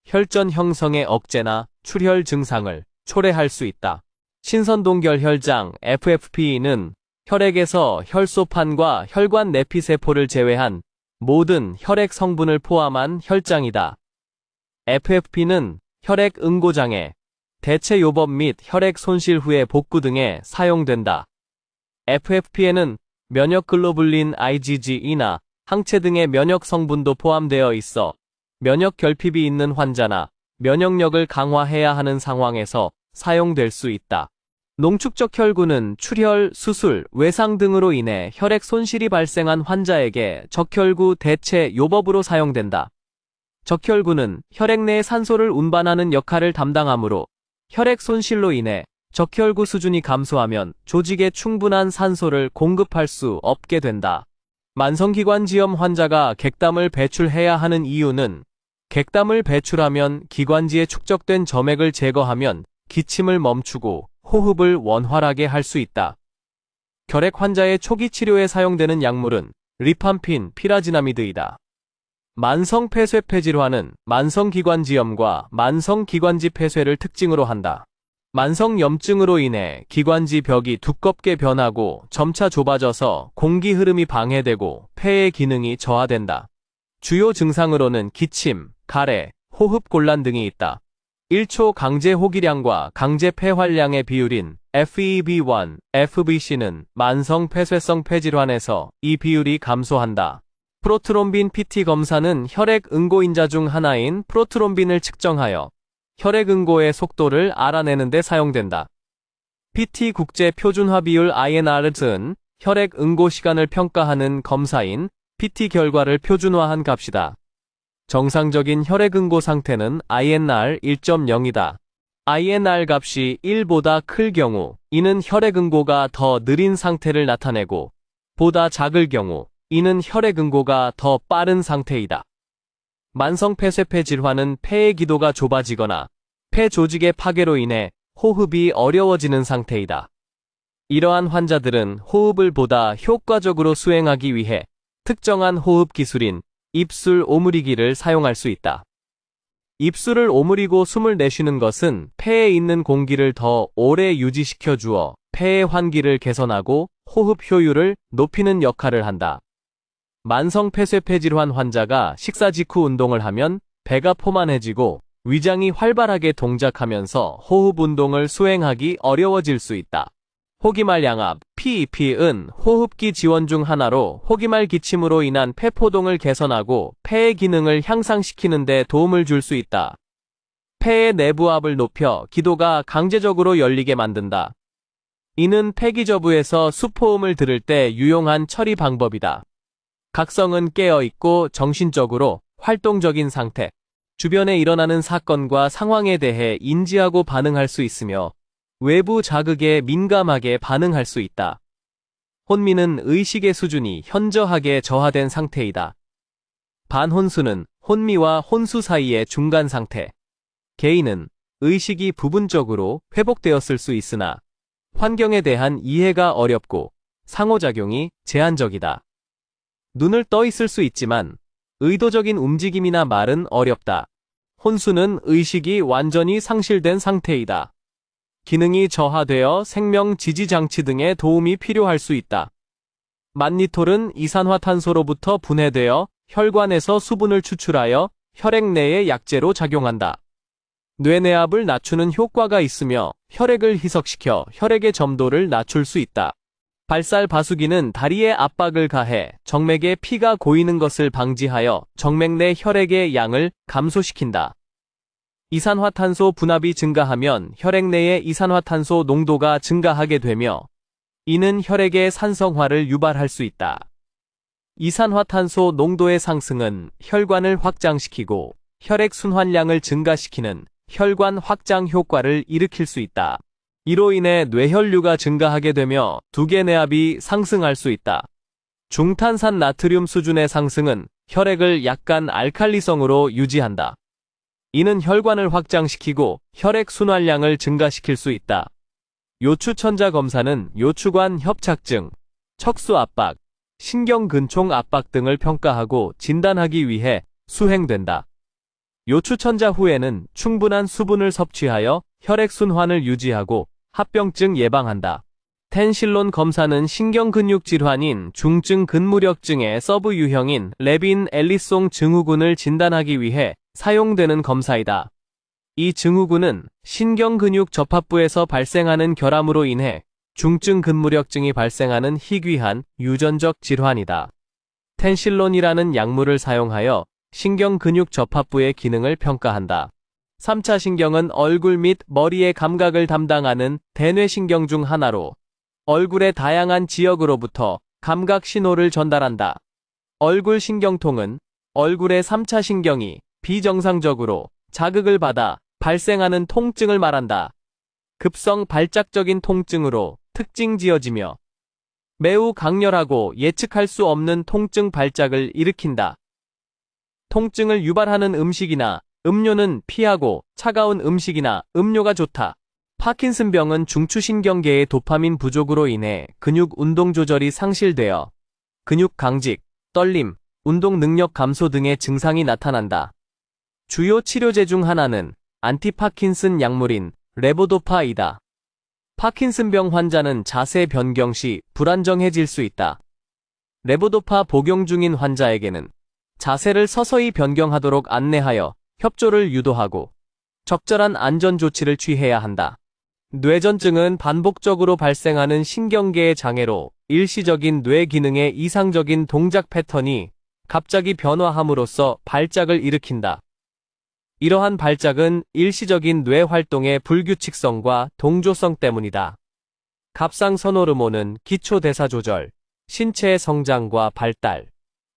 혈전 형성의 억제나 출혈 증상을 초래할 수 있다. 신선동결 혈장 FFP는 혈액에서 혈소판과 혈관 내피세포를 제외한 모든 혈액 성분을 포함한 혈장이다. FFP는 혈액 응고장애, 대체 요법 및 혈액 손실 후의 복구 등에 사용된다. FFP에는 면역글로불린 IgG나 항체 등의 면역 성분도 포함되어 있어 면역 결핍이 있는 환자나 면역력을 강화해야 하는 상황에서 사용될 수 있다. 농축적 혈구는 출혈, 수술, 외상 등으로 인해 혈액 손실이 발생한 환자에게 적혈구 대체 요법으로 사용된다. 적혈구는 혈액 내에 산소를 운반하는 역할을 담당하므로 혈액 손실로 인해 적혈구 수준이 감소하면 조직에 충분한 산소를 공급할 수 없게 된다. 만성기관지염 환자가 객담을 배출해야 하는 이유는 객담을 배출하면 기관지에 축적된 점액을 제거하면 기침을 멈추고 호흡을 원활하게 할 수 있다. 결핵 환자의 초기 치료에 사용되는 약물은 리팜핀, 피라지나미드이다. 만성폐쇄폐 질환은 만성기관지염과 만성기관지 폐쇄를 특징으로 한다. 만성염증으로 인해 기관지 벽이 두껍게 변하고 점차 좁아져서 공기 흐름이 방해되고 폐의 기능이 저하된다. 주요 증상으로는 기침, 가래, 호흡곤란 등이 있다. 1초 강제 호기량과 강제 폐활량의 비율인 FEV1, FVC는 만성 폐쇄성 폐질환에서 이 비율이 감소한다. 프로트롬빈 PT 검사는 혈액 응고인자 중 하나인 프로트롬빈을 측정하여 혈액 응고의 속도를 알아내는 데 사용된다. PT 국제 표준화 비율 INR은 혈액 응고 시간을 평가하는 검사인 PT 결과를 표준화한 값이다. 정상적인 혈액 응고 상태는 INR 1.0이다. INR 값이 1보다 클 경우 이는 혈액 응고가 더 느린 상태를 나타내고 보다 작을 경우 이는 혈액 응고가 더 빠른 상태이다. 만성폐쇄폐 질환은 폐의 기도가 좁아지거나 폐 조직의 파괴로 인해 호흡이 어려워지는 상태이다. 이러한 환자들은 호흡을 보다 효과적으로 수행하기 위해 특정한 호흡 기술인 입술 오므리기를 사용할 수 있다. 입술을 오므리고 숨을 내쉬는 것은 폐에 있는 공기를 더 오래 유지시켜 주어 폐의 환기를 개선하고 호흡 효율을 높이는 역할을 한다. 만성폐쇄폐 질환 환자가 식사 직후 운동을 하면 배가 포만해지고 위장이 활발하게 동작하면서 호흡 운동을 수행하기 어려워질 수 있다. 호기말 양압, PEP은 호흡기 지원 중 하나로 호기말 기침으로 인한 폐포동을 개선하고 폐의 기능을 향상시키는 데 도움을 줄 수 있다. 폐의 내부압을 높여 기도가 강제적으로 열리게 만든다. 이는 폐기저부에서 수포음을 들을 때 유용한 처리 방법이다. 각성은 깨어있고 정신적으로 활동적인 상태, 주변에 일어나는 사건과 상황에 대해 인지하고 반응할 수 있으며 외부 자극에 민감하게 반응할 수 있다. 혼미는 의식의 수준이 현저하게 저하된 상태이다. 반혼수는 혼미와 혼수 사이의 중간 상태. 개인은 의식이 부분적으로 회복되었을 수 있으나 환경에 대한 이해가 어렵고 상호작용이 제한적이다. 눈을 떠 있을 수 있지만 의도적인 움직임이나 말은 어렵다. 혼수는 의식이 완전히 상실된 상태이다. 기능이 저하되어 생명 지지 장치 등의 도움이 필요할 수 있다. 만니톨은 이산화탄소로부터 분해되어 혈관에서 수분을 추출하여 혈액 내에 약제로 작용한다. 뇌내압을 낮추는 효과가 있으며 혈액을 희석시켜 혈액의 점도를 낮출 수 있다. 발살 바수기는 다리에 압박을 가해 정맥에 피가 고이는 것을 방지하여 정맥 내 혈액의 양을 감소시킨다. 이산화탄소 분압이 증가하면 혈액 내의 이산화탄소 농도가 증가하게 되며 이는 혈액의 산성화를 유발할 수 있다. 이산화탄소 농도의 상승은 혈관을 확장시키고 혈액 순환량을 증가시키는 혈관 확장 효과를 일으킬 수 있다. 이로 인해 뇌혈류가 증가하게 되며 두개내압이 상승할 수 있다. 중탄산 나트륨 수준의 상승은 혈액을 약간 알칼리성으로 유지한다. 이는 혈관을 확장시키고 혈액 순환량을 증가시킬 수 있다. 요추천자 검사는 요추관 협착증, 척수 압박, 신경근총 압박 등을 평가하고 진단하기 위해 수행된다. 요추천자 후에는 충분한 수분을 섭취하여 혈액 순환을 유지하고 합병증 예방한다. 텐실론 검사는 신경근육 질환인 중증 근무력증의 서브 유형인 레빈 엘리송 증후군을 진단하기 위해 사용되는 검사이다. 이 증후군은 신경근육 접합부에서 발생하는 결함으로 인해 중증 근무력증이 발생하는 희귀한 유전적 질환이다. 텐실론이라는 약물을 사용하여 신경근육 접합부의 기능을 평가한다. 3차 신경은 얼굴 및 머리의 감각을 담당하는 대뇌신경 중 하나로 얼굴의 다양한 지역으로부터 감각 신호를 전달한다. 얼굴 신경통은 얼굴의 3차 신경이 비정상적으로 자극을 받아 발생하는 통증을 말한다. 급성 발작적인 통증으로 특징지어지며 매우 강렬하고 예측할 수 없는 통증 발작을 일으킨다. 통증을 유발하는 음식이나 음료는 피하고 차가운 음식이나 음료가 좋다. 파킨슨병은 중추신경계의 도파민 부족으로 인해 근육 운동 조절이 상실되어 근육 강직, 떨림, 운동 능력 감소 등의 증상이 나타난다. 주요 치료제 중 하나는 안티파킨슨 약물인 레보도파이다. 파킨슨병 환자는 자세 변경 시 불안정해질 수 있다. 레보도파 복용 중인 환자에게는 자세를 서서히 변경하도록 안내하여 협조를 유도하고 적절한 안전 조치를 취해야 한다. 뇌전증은 반복적으로 발생하는 신경계의 장애로 일시적인 뇌 기능의 이상적인 동작 패턴이 갑자기 변화함으로써 발작을 일으킨다. 이러한 발작은 일시적인 뇌 활동의 불규칙성과 동조성 때문이다. 갑상선 호르몬은 기초 대사 조절, 신체의 성장과 발달,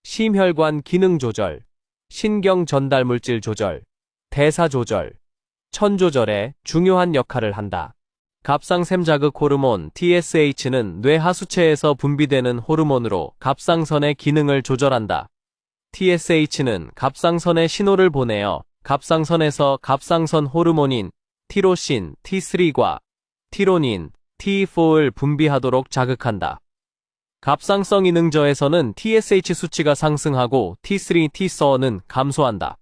심혈관 기능 조절, 신경 전달 물질 조절, 대사 조절, 천 조절에 중요한 역할을 한다. 갑상샘 자극 호르몬 TSH는 뇌 하수체에서 분비되는 호르몬으로 갑상선의 기능을 조절한다. TSH는 갑상선에 신호를 보내어 갑상선에서 갑상선 호르몬인 티로신 T3과 티로닌 T4를 분비하도록 자극한다. 갑상선 기능저에서는 TSH 수치가 상승하고 T3, T4는 감소한다.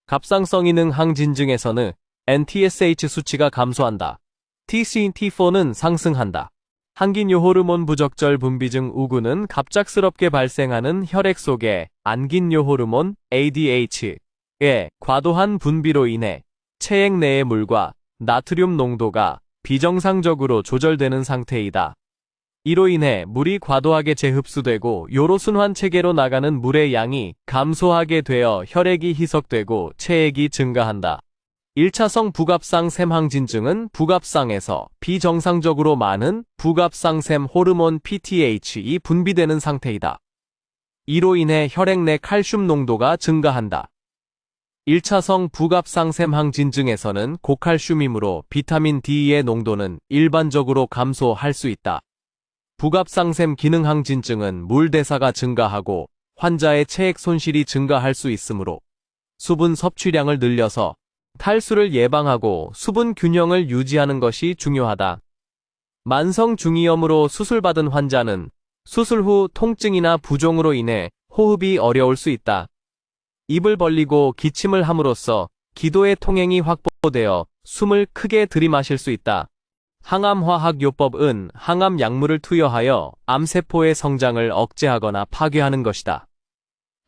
갑상선 기능 항진증에서는 NTSH 수치가 감소한다. T3, T4는 상승한다. 항긴요 호르몬 부적절 분비 중 우구는 갑작스럽게 발생하는 혈액 속의 안긴요 호르몬 ADH의 과도한 분비로 인해 체액 내의 물과 나트륨 농도가 비정상적으로 조절되는 상태이다. 이로 인해 물이 과도하게 재흡수되고 요로순환 체계로 나가는 물의 양이 감소하게 되어 혈액이 희석되고 체액이 증가한다. 1차성 부갑상샘 항진증은 부갑상에서 비정상적으로 많은 부갑상샘 호르몬 PTH이 분비되는 상태이다. 이로 인해 혈액 내 칼슘 농도가 증가한다. 1차성 부갑상샘 항진증에서는 고칼슘이므로 비타민 D의 농도는 일반적으로 감소할 수 있다. 부갑상샘 기능 항진증은 물 대사가 증가하고 환자의 체액 손실이 증가할 수 있으므로 수분 섭취량을 늘려서 탈수를 예방하고 수분 균형을 유지하는 것이 중요하다. 만성 중이염으로 수술받은 환자는 수술 후 통증이나 부종으로 인해 호흡이 어려울 수 있다. 입을 벌리고 기침을 함으로써 기도의 통행이 확보되어 숨을 크게 들이마실 수 있다. 항암화학요법은 항암 약물을 투여하여 암세포의 성장을 억제하거나 파괴하는 것이다.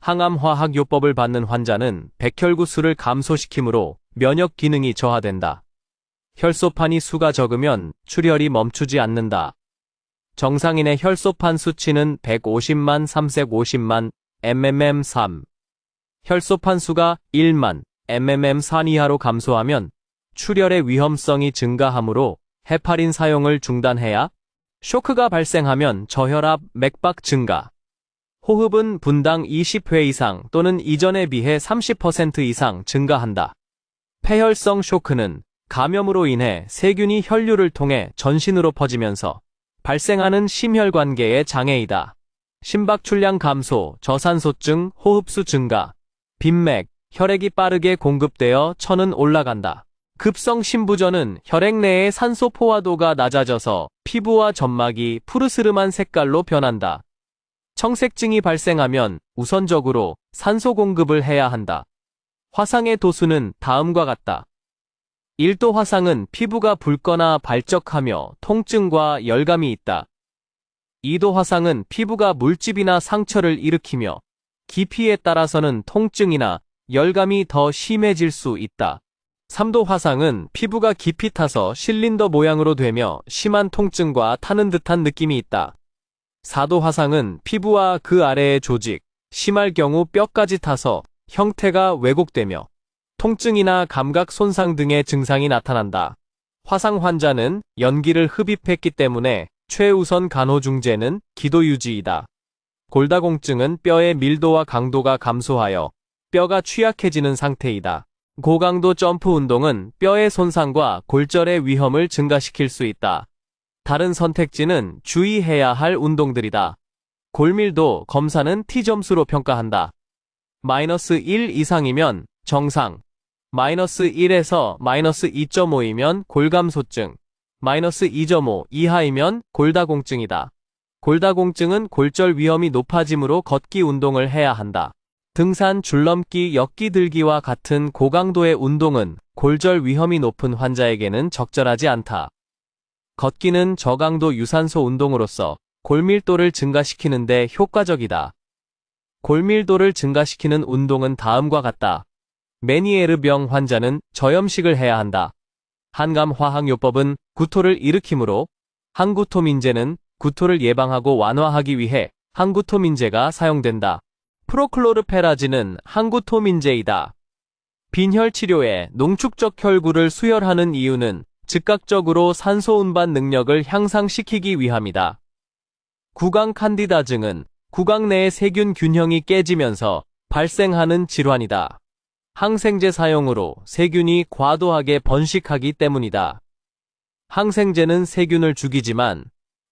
항암화학요법을 받는 환자는 백혈구수를 감소시키므로 면역 기능이 저하된다. 혈소판이 수가 적으면 출혈이 멈추지 않는다. 정상인의 혈소판 수치는 150만 350만 mmM3. 혈소판 수가 1만 mm산 이하로 감소하면 출혈의 위험성이 증가하므로 헤파린 사용을 중단해야 쇼크가 발생하면 저혈압, 맥박 증가. 호흡은 분당 20회 이상 또는 이전에 비해 30% 이상 증가한다. 폐혈성 쇼크는 감염으로 인해 세균이 혈류를 통해 전신으로 퍼지면서 발생하는 심혈관계의 장애이다. 심박출량 감소, 저산소증, 호흡수 증가, 빈맥, 혈액이 빠르게 공급되어 천은 올라간다. 급성 심부전은 혈액 내의 산소 포화도가 낮아져서 피부와 점막이 푸르스름한 색깔로 변한다. 청색증이 발생하면 우선적으로 산소 공급을 해야 한다. 화상의 도수는 다음과 같다. 1도 화상은 피부가 붉거나 발적하며 통증과 열감이 있다. 2도 화상은 피부가 물집이나 상처를 일으키며 깊이에 따라서는 통증이나 열감이 더 심해질 수 있다. 3도 화상은 피부가 깊이 타서 실린더 모양으로 되며 심한 통증과 타는 듯한 느낌이 있다. 4도 화상은 피부와 그 아래의 조직, 심할 경우 뼈까지 타서 형태가 왜곡되며 통증이나 감각 손상 등의 증상이 나타난다. 화상 환자는 연기를 흡입했기 때문에 최우선 간호중재는 기도 유지이다. 골다공증은 뼈의 밀도와 강도가 감소하여 뼈가 취약해지는 상태이다. 고강도 점프 운동은 뼈의 손상과 골절의 위험을 증가시킬 수 있다. 다른 선택지는 주의해야 할 운동들이다. 골밀도 검사는 T점수로 평가한다. -1 이상이면 정상, -1에서 -2.5이면 골감소증, -2.5 이하이면 골다공증이다. 골다공증은 골절 위험이 높아지므로 걷기 운동을 해야 한다. 등산, 줄넘기, 엮기 들기와 같은 고강도의 운동은 골절 위험이 높은 환자에게는 적절하지 않다. 걷기는 저강도 유산소 운동으로서 골밀도를 증가시키는 데 효과적이다. 골밀도를 증가시키는 운동은 다음과 같다. 메니에르병 환자는 저염식을 해야 한다. 한감화학요법은 구토를 일으키므로 항구토민제는 구토를 예방하고 완화하기 위해 항구토민제가 사용된다. 프로클로르페라진은 항구토민제이다. 빈혈 치료에 농축적 혈구를 수혈하는 이유는 즉각적으로 산소 운반 능력을 향상시키기 위함이다. 구강 칸디다증은 구강 내의 세균 균형이 깨지면서 발생하는 질환이다. 항생제 사용으로 세균이 과도하게 번식하기 때문이다. 항생제는 세균을 죽이지만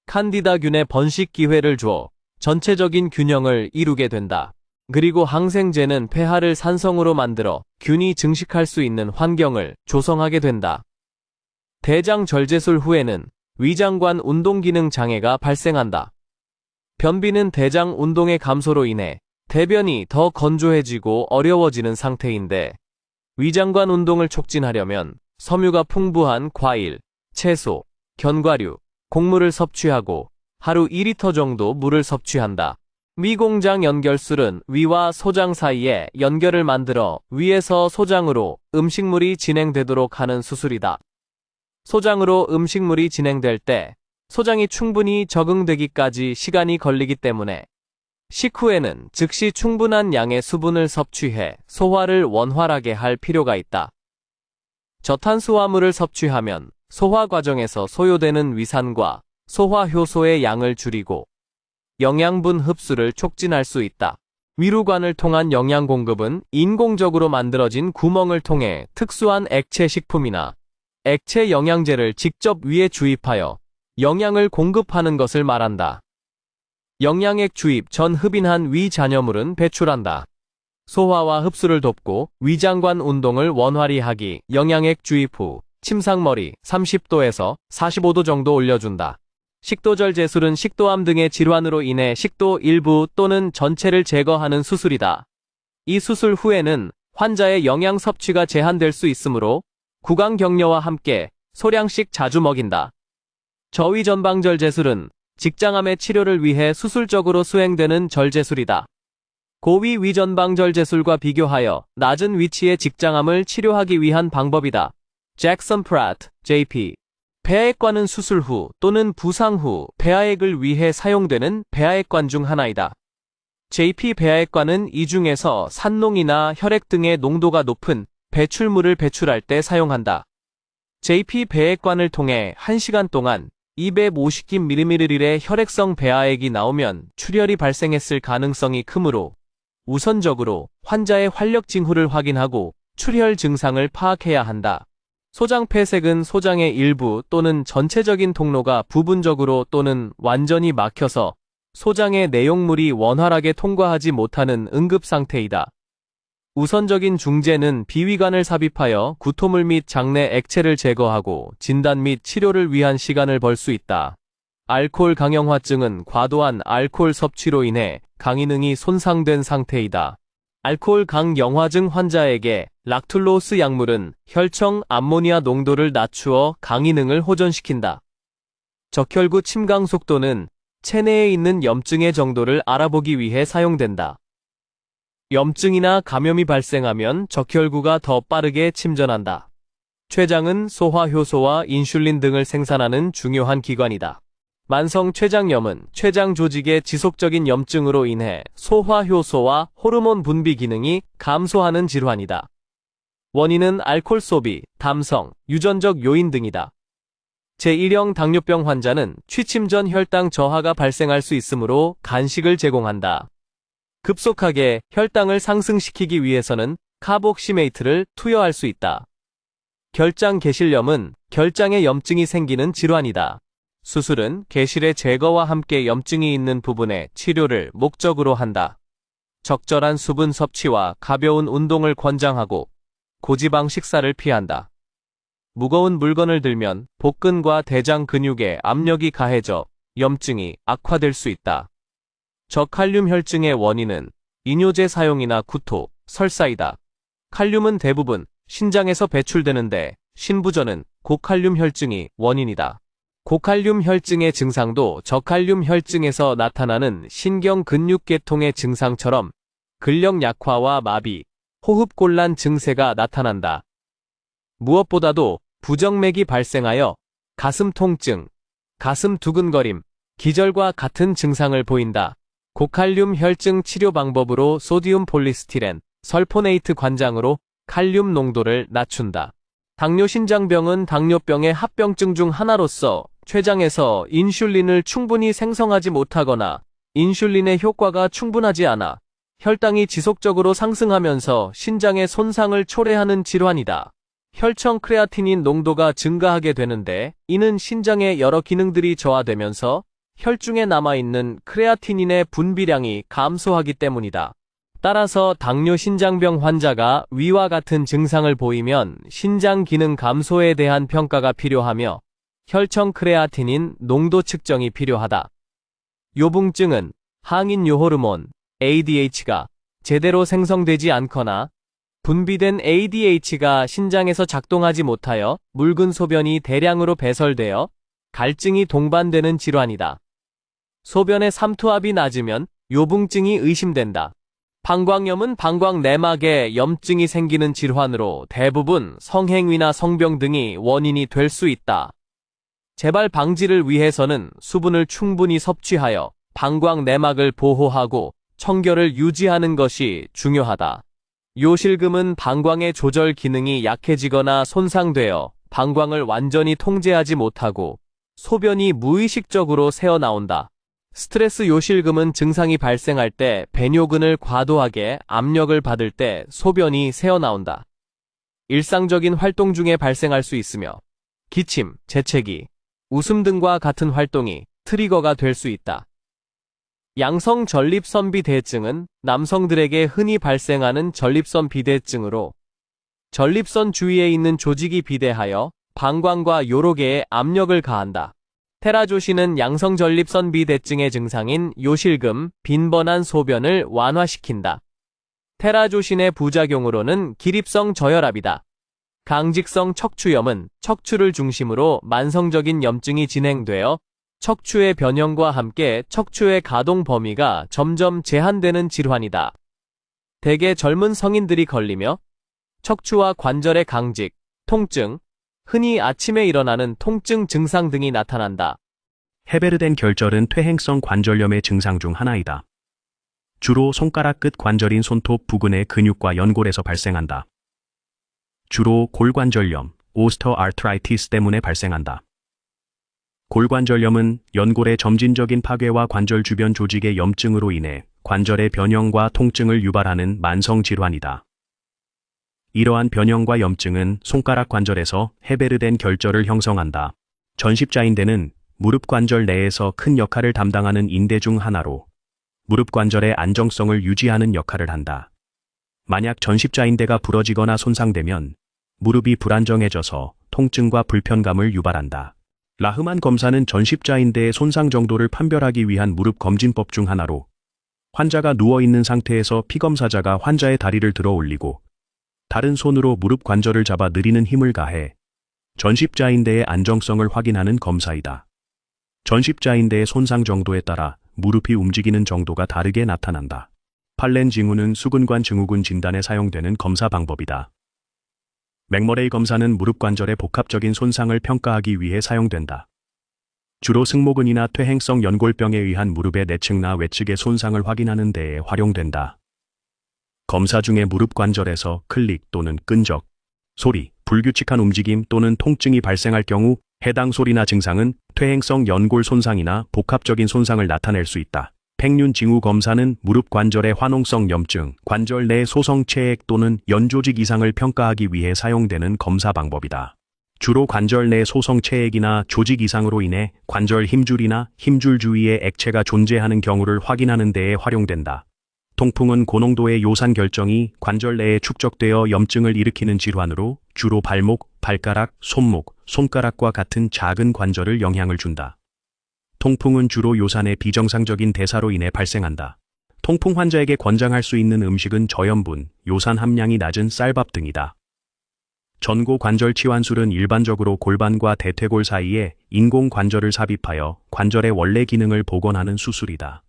칸디다균의 번식 기회를 줘 전체적인 균형을 이루게 된다. 그리고 항생제는 폐하를 산성으로 만들어 균이 증식할 수 있는 환경을 조성하게 된다. 대장 절제술 후에는 위장관 운동기능 장애가 발생한다. 변비는 대장 운동의 감소로 인해 대변이 더 건조해지고 어려워지는 상태인데 위장관 운동을 촉진하려면 섬유가 풍부한 과일, 채소, 견과류, 곡물을 섭취하고 하루 2리터 정도 물을 섭취한다. 위공장 연결술은 위와 소장 사이에 연결을 만들어 위에서 소장으로 음식물이 진행되도록 하는 수술이다. 소장으로 음식물이 진행될 때 소장이 충분히 적응되기까지 시간이 걸리기 때문에 식후에는 즉시 충분한 양의 수분을 섭취해 소화를 원활하게 할 필요가 있다. 저탄수화물을 섭취하면 소화 과정에서 소요되는 위산과 소화 효소의 양을 줄이고 영양분 흡수를 촉진할 수 있다. 위루관을 통한 영양 공급은 인공적으로 만들어진 구멍을 통해 특수한 액체 식품이나 액체 영양제를 직접 위에 주입하여 영양을 공급하는 것을 말한다. 영양액 주입 전 흡인한 위 잔여물은 배출한다. 소화와 흡수를 돕고 위장관 운동을 원활히 하기. 영양액 주입 후 침상머리 30도에서 45도 정도 올려준다. 식도절제술은 식도암 등의 질환으로 인해 식도 일부 또는 전체를 제거하는 수술이다. 이 수술 후에는 환자의 영양 섭취가 제한될 수 있으므로 구강 격려와 함께 소량씩 자주 먹인다. 저위전방절제술은 직장암의 치료를 위해 수술적으로 수행되는 절제술이다. 고위 위전방절제술과 비교하여 낮은 위치의 직장암을 치료하기 위한 방법이다. 잭슨 프라트, JP. 폐하액관은 수술 후 또는 부상 후 폐하액을 위해 사용되는 폐하액관 중 하나이다. JP 폐하액관은 이 중에서 산농이나 혈액 등의 농도가 높은 배출물을 배출할 때 사용한다. JP 배액관을 통해 1시간 동안 250mg의 혈액성 배아액이 나오면 출혈이 발생했을 가능성이 크므로 우선적으로 환자의 활력 징후를 확인하고 출혈 증상을 파악해야 한다. 소장 폐색은 소장의 일부 또는 전체적인 통로가 부분적으로 또는 완전히 막혀서 소장의 내용물이 원활하게 통과하지 못하는 응급 상태이다. 우선적인 중재는 비위관을 삽입하여 구토물 및 장내 액체를 제거하고 진단 및 치료를 위한 시간을 벌 수 있다. 알코올 강영화증은 과도한 알코올 섭취로 인해 강기능이 손상된 상태이다. 알코올 강영화증 환자에게 락툴로스 약물은 혈청 암모니아 농도를 낮추어 강기능을 호전시킨다. 적혈구 침강 속도는 체내에 있는 염증의 정도를 알아보기 위해 사용된다. 염증이나 감염이 발생하면 적혈구가 더 빠르게 침전한다. 췌장은 소화효소와 인슐린 등을 생산하는 중요한 기관이다. 만성 췌장염은 췌장 조직의 지속적인 염증으로 인해 소화효소와 호르몬 분비 기능이 감소하는 질환이다. 원인은 알코올 소비, 담성, 유전적 요인 등이다. 제1형 당뇨병 환자는 취침 전 혈당 저하가 발생할 수 있으므로 간식을 제공한다. 급속하게 혈당을 상승시키기 위해서는 카복시메이트를 투여할 수 있다. 결장 개실염은 결장에 염증이 생기는 질환이다. 수술은 개실의 제거와 함께 염증이 있는 부분의 치료를 목적으로 한다. 적절한 수분 섭취와 가벼운 운동을 권장하고 고지방 식사를 피한다. 무거운 물건을 들면 복근과 대장 근육에 압력이 가해져 염증이 악화될 수 있다. 저칼륨 혈증의 원인은 이뇨제 사용이나 구토, 설사이다. 칼륨은 대부분 신장에서 배출되는데 신부전은 고칼륨 혈증이 원인이다. 고칼륨 혈증의 증상도 저칼륨 혈증에서 나타나는 신경근육계통의 증상처럼 근력 약화와 마비, 호흡곤란 증세가 나타난다. 무엇보다도 부정맥이 발생하여 가슴 통증, 가슴 두근거림, 기절과 같은 증상을 보인다. 고칼륨 혈증 치료 방법으로 소디움 폴리스티렌, 설포네이트 관장으로 칼륨 농도를 낮춘다. 당뇨신장병은 당뇨병의 합병증 중 하나로서 췌장에서 인슐린을 충분히 생성하지 못하거나 인슐린의 효과가 충분하지 않아 혈당이 지속적으로 상승하면서 신장의 손상을 초래하는 질환이다. 혈청 크레아티닌 농도가 증가하게 되는데 이는 신장의 여러 기능들이 저하되면서 혈중에 남아있는 크레아티닌의 분비량이 감소하기 때문이다. 따라서 당뇨신장병 환자가 위와 같은 증상을 보이면 신장 기능 감소에 대한 평가가 필요하며 혈청 크레아티닌 농도 측정이 필요하다. 요붕증은 항인 요호르몬 ADH가 제대로 생성되지 않거나 분비된 ADH가 신장에서 작동하지 못하여 묽은 소변이 대량으로 배설되어 갈증이 동반되는 질환이다. 소변의 삼투압이 낮으면 요붕증이 의심된다. 방광염은 방광 내막에 염증이 생기는 질환으로 대부분 성행위나 성병 등이 원인이 될 수 있다. 재발 방지를 위해서는 수분을 충분히 섭취하여 방광 내막을 보호하고 청결을 유지하는 것이 중요하다. 요실금은 방광의 조절 기능이 약해지거나 손상되어 방광을 완전히 통제하지 못하고 소변이 무의식적으로 새어나온다. 스트레스 요실금은 증상이 발생할 때 배뇨근을 과도하게 압력을 받을 때 소변이 새어나온다. 일상적인 활동 중에 발생할 수 있으며 기침, 재채기, 웃음 등과 같은 활동이 트리거가 될 수 있다. 양성 전립선 비대증은 남성들에게 흔히 발생하는 전립선 비대증으로 전립선 주위에 있는 조직이 비대하여 방광과 요로계에 압력을 가한다. 테라조신은 양성 전립선 비대증의 증상인 요실금, 빈번한 소변을 완화시킨다. 테라조신의 부작용으로는 기립성 저혈압이다. 강직성 척추염은 척추를 중심으로 만성적인 염증이 진행되어 척추의 변형과 함께 척추의 가동 범위가 점점 제한되는 질환이다. 대개 젊은 성인들이 걸리며 척추와 관절의 강직, 통증, 흔히 아침에 일어나는 통증 증상 등이 나타난다. 헤베르덴 결절은 퇴행성 관절염의 증상 중 하나이다. 주로 손가락 끝 관절인 손톱 부근의 근육과 연골에서 발생한다. 주로 골관절염, 오스터아트라이티스 때문에 발생한다. 골관절염은 연골의 점진적인 파괴와 관절 주변 조직의 염증으로 인해 관절의 변형과 통증을 유발하는 만성 질환이다. 이러한 변형과 염증은 손가락 관절에서 해베르된 결절을 형성한다. 전십자인대는 무릎 관절 내에서 큰 역할을 담당하는 인대 중 하나로 무릎 관절의 안정성을 유지하는 역할을 한다. 만약 전십자인대가 부러지거나 손상되면 무릎이 불안정해져서 통증과 불편감을 유발한다. 라흐만 검사는 전십자인대의 손상 정도를 판별하기 위한 무릎 검진법 중 하나로 환자가 누워있는 상태에서 피검사자가 환자의 다리를 들어 올리고 다른 손으로 무릎 관절을 잡아 느리는 힘을 가해 전십자인대의 안정성을 확인하는 검사이다. 전십자인대의 손상 정도에 따라 무릎이 움직이는 정도가 다르게 나타난다. 팔렌 징후는 수근관 증후군 진단에 사용되는 검사 방법이다. 맥머레이 검사는 무릎 관절의 복합적인 손상을 평가하기 위해 사용된다. 주로 승모근이나 퇴행성 연골병에 의한 무릎의 내측나 외측의 손상을 확인하는 데에 활용된다. 검사 중에 무릎 관절에서 클릭 또는 끈적, 소리, 불규칙한 움직임 또는 통증이 발생할 경우 해당 소리나 증상은 퇴행성 연골 손상이나 복합적인 손상을 나타낼 수 있다. 팽륜 징후 검사는 무릎 관절의 화농성 염증, 관절 내 소성 체액 또는 연조직 이상을 평가하기 위해 사용되는 검사 방법이다. 주로 관절 내 소성 체액이나 조직 이상으로 인해 관절 힘줄이나 힘줄 주위에 액체가 존재하는 경우를 확인하는 데에 활용된다. 통풍은 고농도의 요산 결정이 관절 내에 축적되어 염증을 일으키는 질환으로 주로 발목, 발가락, 손목, 손가락과 같은 작은 관절을 영향을 준다. 통풍은 주로 요산의 비정상적인 대사로 인해 발생한다. 통풍 환자에게 권장할 수 있는 음식은 저염분, 요산 함량이 낮은 쌀밥 등이다. 전고 관절 치환술은 일반적으로 골반과 대퇴골 사이에 인공 관절을 삽입하여 관절의 원래 기능을 복원하는 수술이다.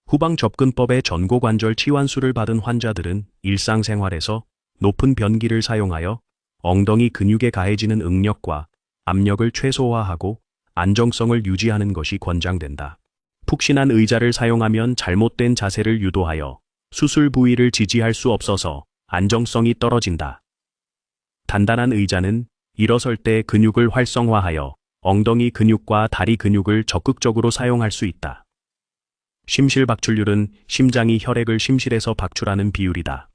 후방 접근법의 전고 관절 치환술을 받은 환자들은 일상생활에서 높은 변기를 사용하여 엉덩이 근육에 가해지는 응력과 압력을 최소화하고 안정성을 유지하는 것이 권장된다. 푹신한 의자를 사용하면 잘못된 자세를 유도하여 수술 부위를 지지할 수 없어서 안정성이 떨어진다. 단단한 의자는 일어설 때 근육을 활성화하여 엉덩이 근육과 다리 근육을 적극적으로 사용할 수 있다. 심실 박출률은 심장이 혈액을 심실에서 박출하는 비율이다.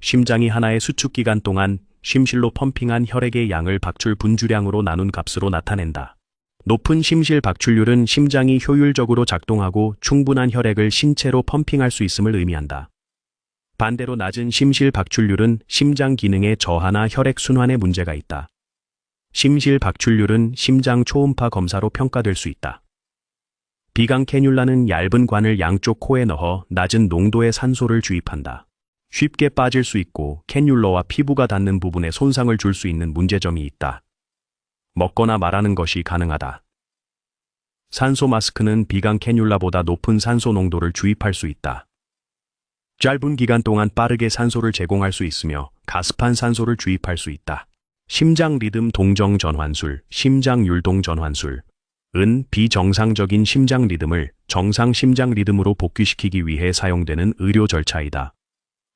심장이 하나의 수축 기간 동안 심실로 펌핑한 혈액의 양을 박출 분주량으로 나눈 값으로 나타낸다. 높은 심실 박출률은 심장이 효율적으로 작동하고 충분한 혈액을 신체로 펌핑할 수 있음을 의미한다. 반대로 낮은 심실 박출률은 심장 기능의 저하나 혈액 순환에 문제가 있다. 심실 박출률은 심장 초음파 검사로 평가될 수 있다. 비강 캐뉼라는 얇은 관을 양쪽 코에 넣어 낮은 농도의 산소를 주입한다. 쉽게 빠질 수 있고 캐뉼러와 피부가 닿는 부분에 손상을 줄 수 있는 문제점이 있다. 먹거나 말하는 것이 가능하다. 산소 마스크는 비강 캐뉼라보다 높은 산소 농도를 주입할 수 있다. 짧은 기간 동안 빠르게 산소를 제공할 수 있으며 가습한 산소를 주입할 수 있다. 심장 리듬 동정 전환술, 심장 율동 전환술 은 비정상적인 심장 리듬을 정상 심장 리듬으로 복귀시키기 위해 사용되는 의료 절차이다.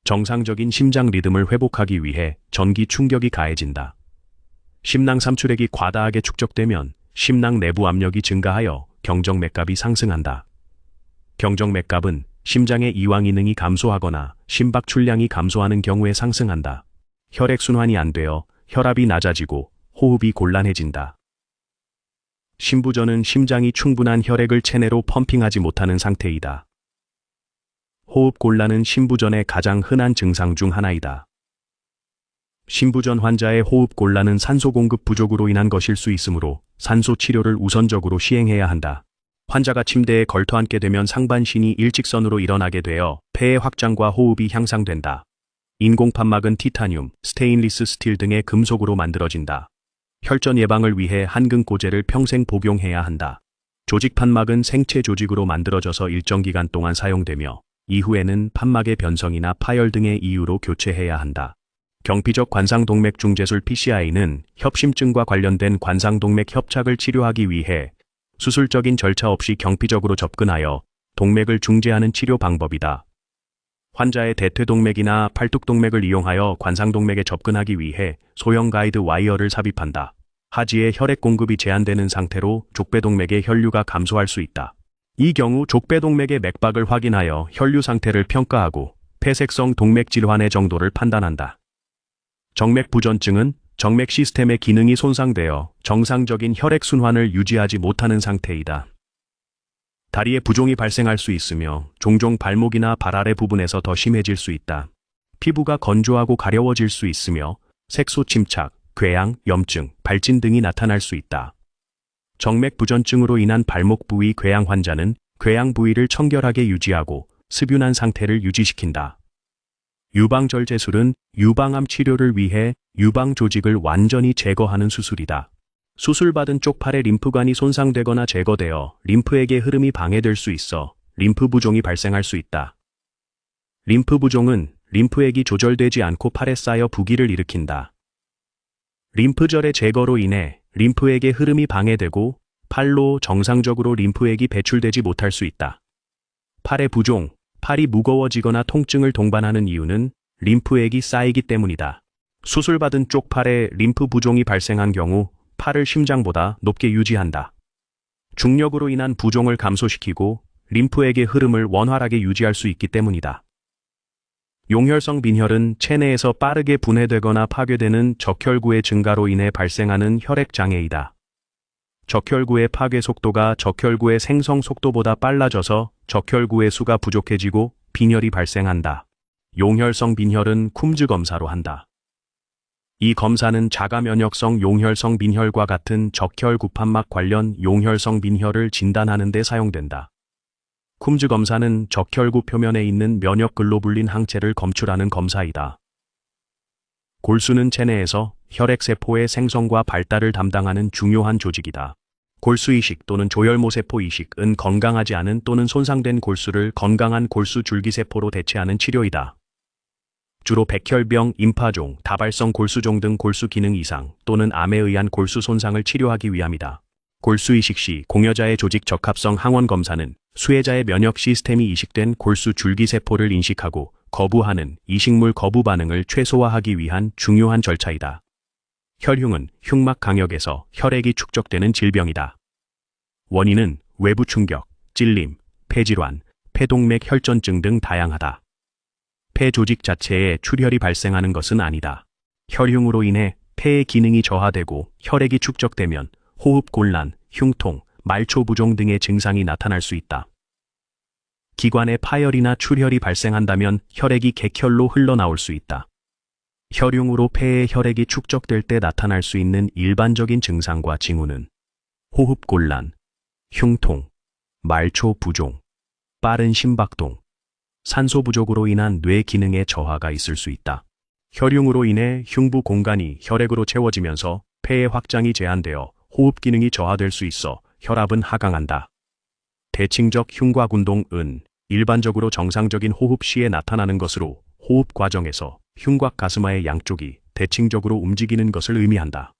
정상적인 심장 리듬을 회복하기 위해 전기 충격이 가해진다. 심낭 삼출액이 과다하게 축적되면 심낭 내부 압력이 증가하여 경정맥갑이 상승한다. 경정맥갑은 심장의 이완 기능이 감소하거나 심박 출량이 감소하는 경우에 상승한다. 혈액순환이 안 되어 혈압이 낮아지고 호흡이 곤란해진다. 심부전은 심장이 충분한 혈액을 체내로 펌핑하지 못하는 상태이다. 호흡 곤란은 심부전의 가장 흔한 증상 중 하나이다. 심부전 환자의 호흡 곤란은 산소 공급 부족으로 인한 것일 수 있으므로 산소 치료를 우선적으로 시행해야 한다. 환자가 침대에 걸터앉게 되면 상반신이 일직선으로 일어나게 되어 폐의 확장과 호흡이 향상된다. 인공판막은 티타늄, 스테인리스 스틸 등의 금속으로 만들어진다. 혈전 예방을 위해 한근고제를 평생 복용해야 한다. 조직판막은 생체 조직으로 만들어져서 일정 기간 동안 사용되며 이후에는 판막의 변성이나 파열 등의 이유로 교체해야 한다. 경피적 관상동맥 중재술 PCI는 협심증과 관련된 관상동맥 협착을 치료하기 위해 수술적인 절차 없이 경피적으로 접근하여 동맥을 중재하는 치료 방법이다. 환자의 대퇴동맥이나 팔뚝동맥을 이용하여 관상동맥에 접근하기 위해 소형 가이드 와이어를 삽입한다. 하지에 혈액 공급이 제한되는 상태로 족배동맥의 혈류가 감소할 수 있다. 이 경우 족배동맥의 맥박을 확인하여 혈류 상태를 평가하고 폐색성 동맥 질환의 정도를 판단한다. 정맥부전증은 정맥 시스템의 기능이 손상되어 정상적인 혈액 순환을 유지하지 못하는 상태이다. 다리에 부종이 발생할 수 있으며 종종 발목이나 발 아래 부분에서 더 심해질 수 있다. 피부가 건조하고 가려워질 수 있으며 색소 침착, 궤양, 염증, 발진 등이 나타날 수 있다. 정맥 부전증으로 인한 발목 부위 궤양 환자는 궤양 부위를 청결하게 유지하고 습윤한 상태를 유지시킨다. 유방절제술은 유방암 치료를 위해 유방 조직을 완전히 제거하는 수술이다. 수술받은 쪽 팔의 림프관이 손상되거나 제거되어 림프액의 흐름이 방해될 수 있어 림프 부종이 발생할 수 있다. 림프 부종은 림프액이 조절되지 않고 팔에 쌓여 부기를 일으킨다. 림프절의 제거로 인해 림프액의 흐름이 방해되고 팔로 정상적으로 림프액이 배출되지 못할 수 있다. 팔의 부종, 팔이 무거워지거나 통증을 동반하는 이유는 림프액이 쌓이기 때문이다. 수술받은 쪽 팔에 림프 부종이 발생한 경우 팔을 심장보다 높게 유지한다. 중력으로 인한 부종을 감소시키고 림프액의 흐름을 원활하게 유지할 수 있기 때문이다. 용혈성 빈혈은 체내에서 빠르게 분해되거나 파괴되는 적혈구의 증가로 인해 발생하는 혈액 장애이다. 적혈구의 파괴 속도가 적혈구의 생성 속도보다 빨라져서 적혈구의 수가 부족해지고 빈혈이 발생한다. 용혈성 빈혈은 쿰즈 검사로 한다. 이 검사는 자가면역성 용혈성 빈혈과 같은 적혈 구판막 관련 용혈성 빈혈을 진단하는 데 사용된다. 쿰즈 검사는 적혈구 표면에 있는 면역 글로불린 항체를 검출하는 검사이다. 골수는 체내에서 혈액세포의 생성과 발달을 담당하는 중요한 조직이다. 골수이식 또는 조혈모세포 이식은 건강하지 않은 또는 손상된 골수를 건강한 골수 줄기세포로 대체하는 치료이다. 주로 백혈병, 임파종, 다발성 골수종 등 골수 기능 이상 또는 암에 의한 골수 손상을 치료하기 위함이다. 골수 이식 시 공여자의 조직 적합성 항원 검사는 수혜자의 면역 시스템이 이식된 골수 줄기세포를 인식하고 거부하는 이식물 거부 반응을 최소화하기 위한 중요한 절차이다. 혈흉은 흉막 강역에서 혈액이 축적되는 질병이다. 원인은 외부 충격, 찔림, 폐질환, 폐동맥 혈전증 등 다양하다. 폐 조직 자체에 출혈이 발생하는 것은 아니다. 혈흉으로 인해 폐의 기능이 저하되고 혈액이 축적되면 호흡 곤란, 흉통, 말초 부종 등의 증상이 나타날 수 있다. 기관에 파열이나 출혈이 발생한다면 혈액이 객혈로 흘러나올 수 있다. 혈흉으로 폐에 혈액이 축적될 때 나타날 수 있는 일반적인 증상과 징후는 호흡 곤란, 흉통, 말초 부종, 빠른 심박동, 산소 부족으로 인한 뇌 기능의 저하가 있을 수 있다. 혈흉으로 인해 흉부 공간이 혈액으로 채워지면서 폐의 확장이 제한되어 호흡 기능이 저하될 수 있어 혈압은 하강한다. 대칭적 흉곽운동은 일반적으로 정상적인 호흡 시에 나타나는 것으로 호흡 과정에서 흉곽 가스마의 양쪽이 대칭적으로 움직이는 것을 의미한다.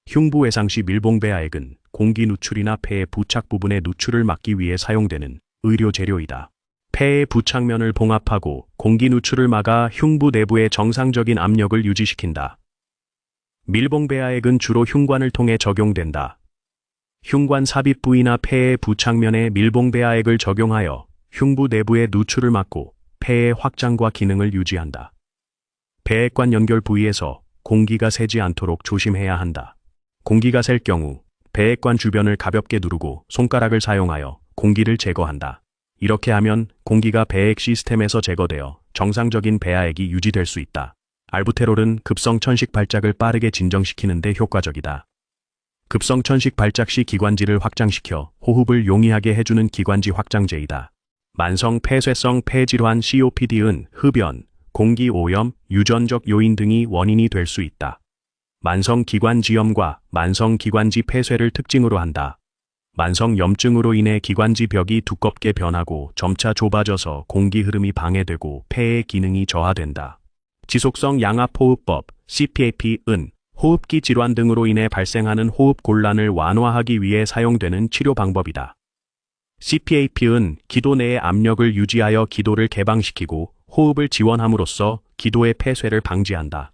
흉부 외상 시 밀봉배아액은 공기 누출이나 폐의 부착 부분의 누출을 막기 위해 사용되는 의료 재료이다. 폐의 부착면을 봉합하고 공기 누출을 막아 흉부 내부의 정상적인 압력을 유지시킨다. 밀봉배아액은 주로 흉관을 통해 적용된다. 흉관 삽입 부위나 폐의 부착면에 밀봉배아액을 적용하여 흉부 내부의 누출을 막고 폐의 확장과 기능을 유지한다. 배액관 연결 부위에서 공기가 새지 않도록 조심해야 한다. 공기가 샐 경우 배액관 주변을 가볍게 누르고 손가락을 사용하여 공기를 제거한다. 이렇게 하면 공기가 배액 시스템에서 제거되어 정상적인 배아액이 유지될 수 있다. 알부테롤은 급성 천식 발작을 빠르게 진정시키는 데 효과적이다. 급성 천식 발작 시 기관지를 확장시켜 호흡을 용이하게 해주는 기관지 확장제이다. 만성 폐쇄성 폐질환 COPD은 흡연, 공기 오염, 유전적 요인 등이 원인이 될 수 있다. 만성 기관지염과 만성 기관지 폐쇄를 특징으로 한다. 만성 염증으로 인해 기관지 벽이 두껍게 변하고 점차 좁아져서 공기 흐름이 방해되고 폐의 기능이 저하된다. 지속성 양압호흡법 CPAP은 호흡기 질환 등으로 인해 발생하는 호흡 곤란을 완화하기 위해 사용되는 치료 방법이다. CPAP은 기도 내의 압력을 유지하여 기도를 개방시키고 호흡을 지원함으로써 기도의 폐쇄를 방지한다.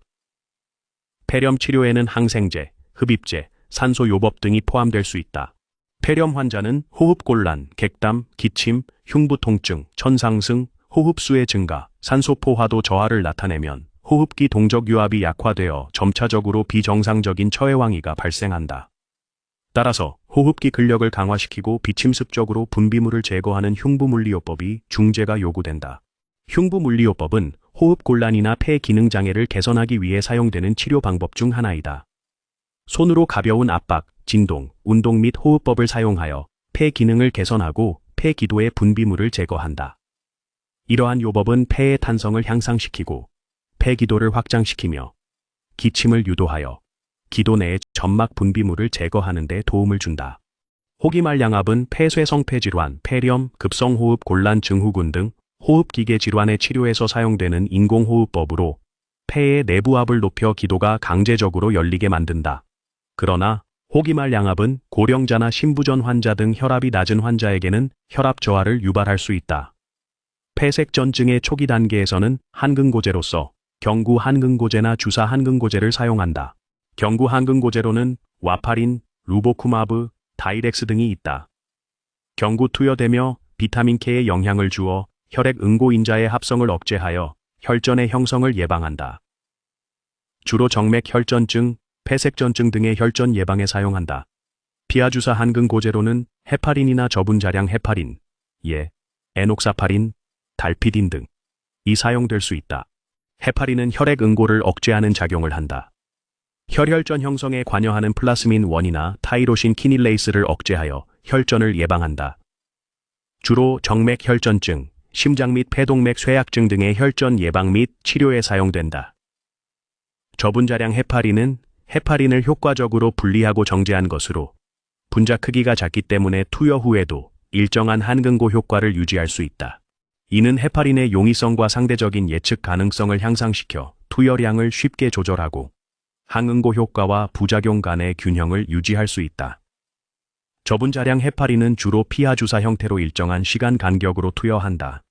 폐렴 치료에는 항생제, 흡입제, 산소 요법 등이 포함될 수 있다. 폐렴 환자는 호흡곤란, 객담, 기침, 흉부 통증, 천 상승, 호흡수의 증가, 산소 포화도 저하를 나타내면 호흡기 동적 유압이 약화되어 점차적으로 비정상적인 처해왕이가 발생한다. 따라서 호흡기 근력을 강화시키고 비침습적으로 분비물을 제거하는 흉부물리요법이 중재가 요구된다. 흉부물리요법은 호흡곤란이나 폐 기능 장애를 개선하기 위해 사용되는 치료 방법 중 하나이다. 손으로 가벼운 압박, 진동, 운동 및 호흡법을 사용하여 폐 기능을 개선하고 폐 기도의 분비물을 제거한다. 이러한 요법은 폐의 탄성을 향상시키고 폐 기도를 확장시키며 기침을 유도하여 기도 내의 점막 분비물을 제거하는 데 도움을 준다. 호기말 양압은 폐쇄성폐 질환, 폐렴, 급성호흡 곤란 증후군 등 호흡기계 질환의 치료에서 사용되는 인공호흡법으로 폐의 내부압을 높여 기도가 강제적으로 열리게 만든다. 그러나 호기말 양압은 고령자나 심부전 환자 등 혈압이 낮은 환자에게는 혈압 저하를 유발할 수 있다. 폐색전증의 초기 단계에서는 한근고제로서 경구 한근고제나 주사 한근고제를 사용한다. 경구 한근고제로는 와파린, 루보쿠마브, 다이렉스 등이 있다. 경구 투여되며 비타민 K에 영향을 주어 혈액 응고인자의 합성을 억제하여 혈전의 형성을 예방한다. 주로 정맥 혈전증, 폐색전증 등의 혈전 예방에 사용한다. 피하주사 한근고제로는 헤파린이나 저분자량 헤파린, 에녹사파린, 달피딘 등이 사용될 수 있다. 헤파린은 혈액 응고를 억제하는 작용을 한다. 혈혈전 형성에 관여하는 플라스민 1이나 타이로신 키닐레이스를 억제하여 혈전을 예방한다. 주로 정맥 혈전증, 심장 및 폐동맥 쇠약증 등의 혈전 예방 및 치료에 사용된다. 저분자량 헤파린은 헤파린을 효과적으로 분리하고 정제한 것으로 분자 크기가 작기 때문에 투여 후에도 일정한 한근고 효과를 유지할 수 있다. 이는 헤파린의 용이성과 상대적인 예측 가능성을 향상시켜 투여량을 쉽게 조절하고 항응고 효과와 부작용 간의 균형을 유지할 수 있다. 저분자량 헤파린은 주로 피하주사 형태로 일정한 시간 간격으로 투여한다.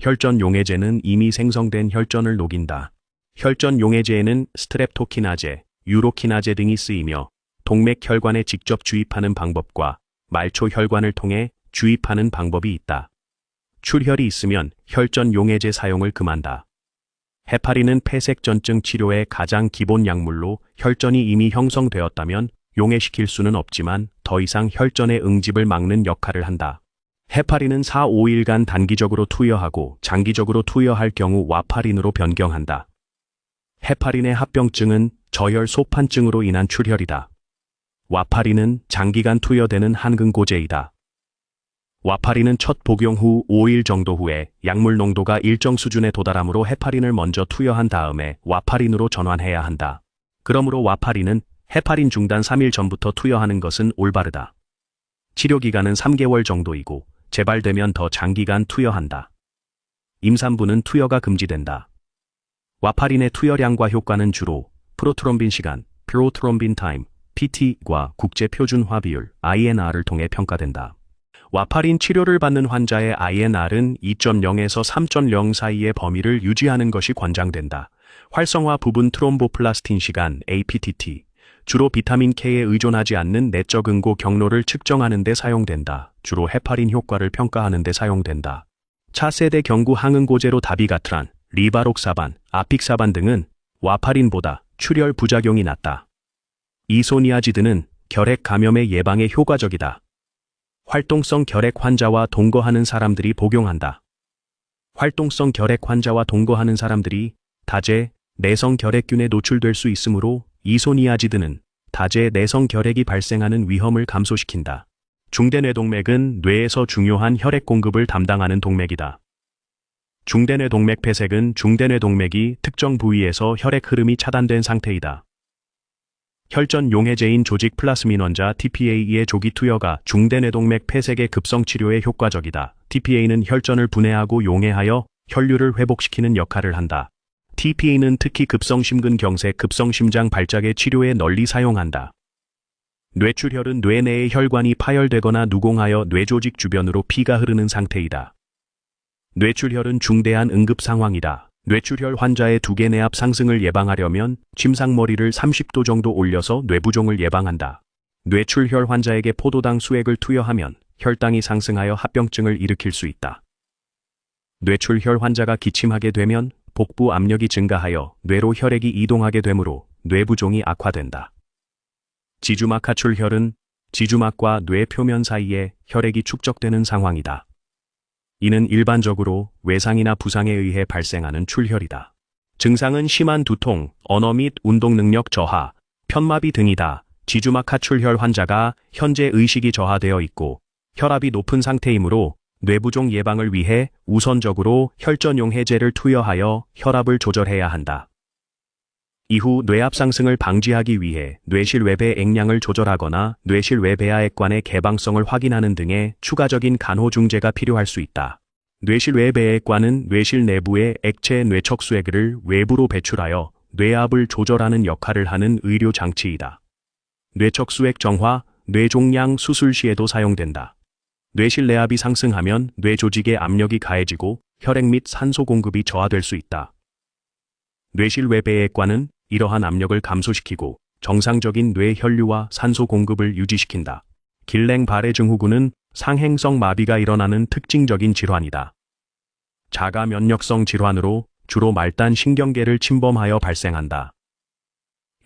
혈전 용해제는 이미 생성된 혈전을 녹인다. 혈전 용해제에는 스트랩토키나제, 유로키나제 등이 쓰이며 동맥 혈관에 직접 주입하는 방법과 말초 혈관을 통해 주입하는 방법이 있다. 출혈이 있으면 혈전 용해제 사용을 금한다. 헤파린은 폐색전증 치료의 가장 기본 약물로 혈전이 이미 형성되었다면 용해시킬 수는 없지만 더 이상 혈전의 응집을 막는 역할을 한다. 헤파린은 4-5일간 단기적으로 투여하고 장기적으로 투여할 경우 와파린으로 변경한다. 헤파린의 합병증은 저혈 소판증으로 인한 출혈이다. 와파린은 장기간 투여되는 한근고제이다. 와파린은 첫 복용 후 5일 정도 후에 약물 농도가 일정 수준에 도달하므로 헤파린을 먼저 투여한 다음에 와파린으로 전환해야 한다. 그러므로 와파린은 헤파린 중단 3일 전부터 투여하는 것은 올바르다. 치료 기간은 3개월 정도이고 재발되면 더 장기간 투여한다. 임산부는 투여가 금지된다. 와파린의 투여량과 효과는 주로 프로트롬빈 시간, 프로트롬빈 타임, PT과 국제 표준화 비율, INR을 통해 평가된다. 와파린 치료를 받는 환자의 INR은 2.0에서 3.0 사이의 범위를 유지하는 것이 권장된다. 활성화 부분 트롬보플라스틴 시간, APTT, 주로 비타민 K에 의존하지 않는 내적 응고 경로를 측정하는 데 사용된다. 주로 헤파린 효과를 평가하는 데 사용된다. 차세대 경구 항응고제로 다비가트란, 리바록사반, 아픽사반 등은 와파린보다 출혈 부작용이 낮다. 이소니아지드는 결핵 감염의 예방에 효과적이다. 활동성 결핵 환자와 동거하는 사람들이 복용한다. 활동성 결핵 환자와 동거하는 사람들이 다제, 내성 결핵균에 노출될 수 있으므로 이소니아지드는 다제 내성 결핵이 발생하는 위험을 감소시킨다. 중대뇌동맥은 뇌에서 중요한 혈액 공급을 담당하는 동맥이다. 중대뇌동맥 폐색은 중대뇌동맥이 특정 부위에서 혈액 흐름이 차단된 상태이다. 혈전 용해제인 조직 플라스민 원자 TPA의 조기 투여가 중대뇌동맥 폐색의 급성 치료에 효과적이다. TPA는 혈전을 분해하고 용해하여 혈류를 회복시키는 역할을 한다. TPA는 특히 급성 심근경색, 급성 심장 발작의 치료에 널리 사용한다. 뇌출혈은 뇌 내의 혈관이 파열되거나 누공하여 뇌조직 주변으로 피가 흐르는 상태이다. 뇌출혈은 중대한 응급 상황이다. 뇌출혈 환자의 두개 내압 상승을 예방하려면 침상머리를 30도 정도 올려서 뇌부종을 예방한다. 뇌출혈 환자에게 포도당 수액을 투여하면 혈당이 상승하여 합병증을 일으킬 수 있다. 뇌출혈 환자가 기침하게 되면 복부 압력이 증가하여 뇌로 혈액이 이동하게 되므로 뇌부종이 악화된다. 지주막 하출혈은 지주막과 뇌 표면 사이에 혈액이 축적되는 상황이다. 이는 일반적으로 외상이나 부상에 의해 발생하는 출혈이다. 증상은 심한 두통, 언어 및 운동 능력 저하, 편마비 등이다. 지주막 하출혈 환자가 현재 의식이 저하되어 있고 혈압이 높은 상태이므로 뇌부종 예방을 위해 우선적으로 혈전용 해제를 투여하여 혈압을 조절해야 한다. 이후 뇌압 상승을 방지하기 위해 뇌실외배 액량을 조절하거나 뇌실외배아액관의 개방성을 확인하는 등의 추가적인 간호 중재가 필요할 수 있다. 뇌실외배액관은 뇌실 내부의 액체 뇌척수액을 외부로 배출하여 뇌압을 조절하는 역할을 하는 의료 장치이다. 뇌척수액 정화, 뇌종양 수술 시에도 사용된다. 뇌실 내압이 상승하면 뇌 조직의 압력이 가해지고 혈액 및 산소 공급이 저하될 수 있다. 뇌실외배액관은 이러한 압력을 감소시키고 정상적인 뇌 혈류와 산소 공급을 유지시킨다. 길랭바레 증후군은 상행성 마비가 일어나는 특징적인 질환이다. 자가 면역성 질환으로 주로 말단 신경계를 침범하여 발생한다.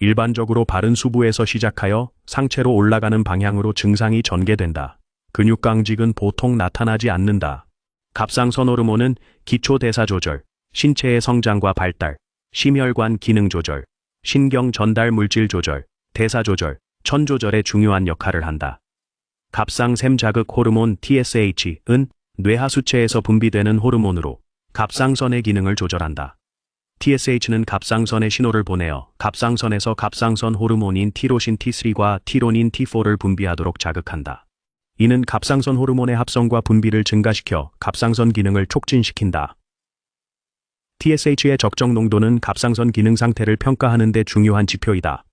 일반적으로 바른 수부에서 시작하여 상체로 올라가는 방향으로 증상이 전개된다. 근육강직은 보통 나타나지 않는다. 갑상선 호르몬은 기초 대사 조절, 신체의 성장과 발달, 심혈관 기능 조절, 신경 전달 물질 조절, 대사 조절, 천 조절에 중요한 역할을 한다. 갑상샘 자극 호르몬 TSH은 뇌하수체에서 분비되는 호르몬으로 갑상선의 기능을 조절한다. TSH는 갑상선에 신호를 보내어 갑상선에서 갑상선 호르몬인 티로신 T3과 티로닌 T4를 분비하도록 자극한다. 이는 갑상선 호르몬의 합성과 분비를 증가시켜 갑상선 기능을 촉진시킨다. TSH의 적정 농도는 갑상선 기능 상태를 평가하는 데 중요한 지표이다.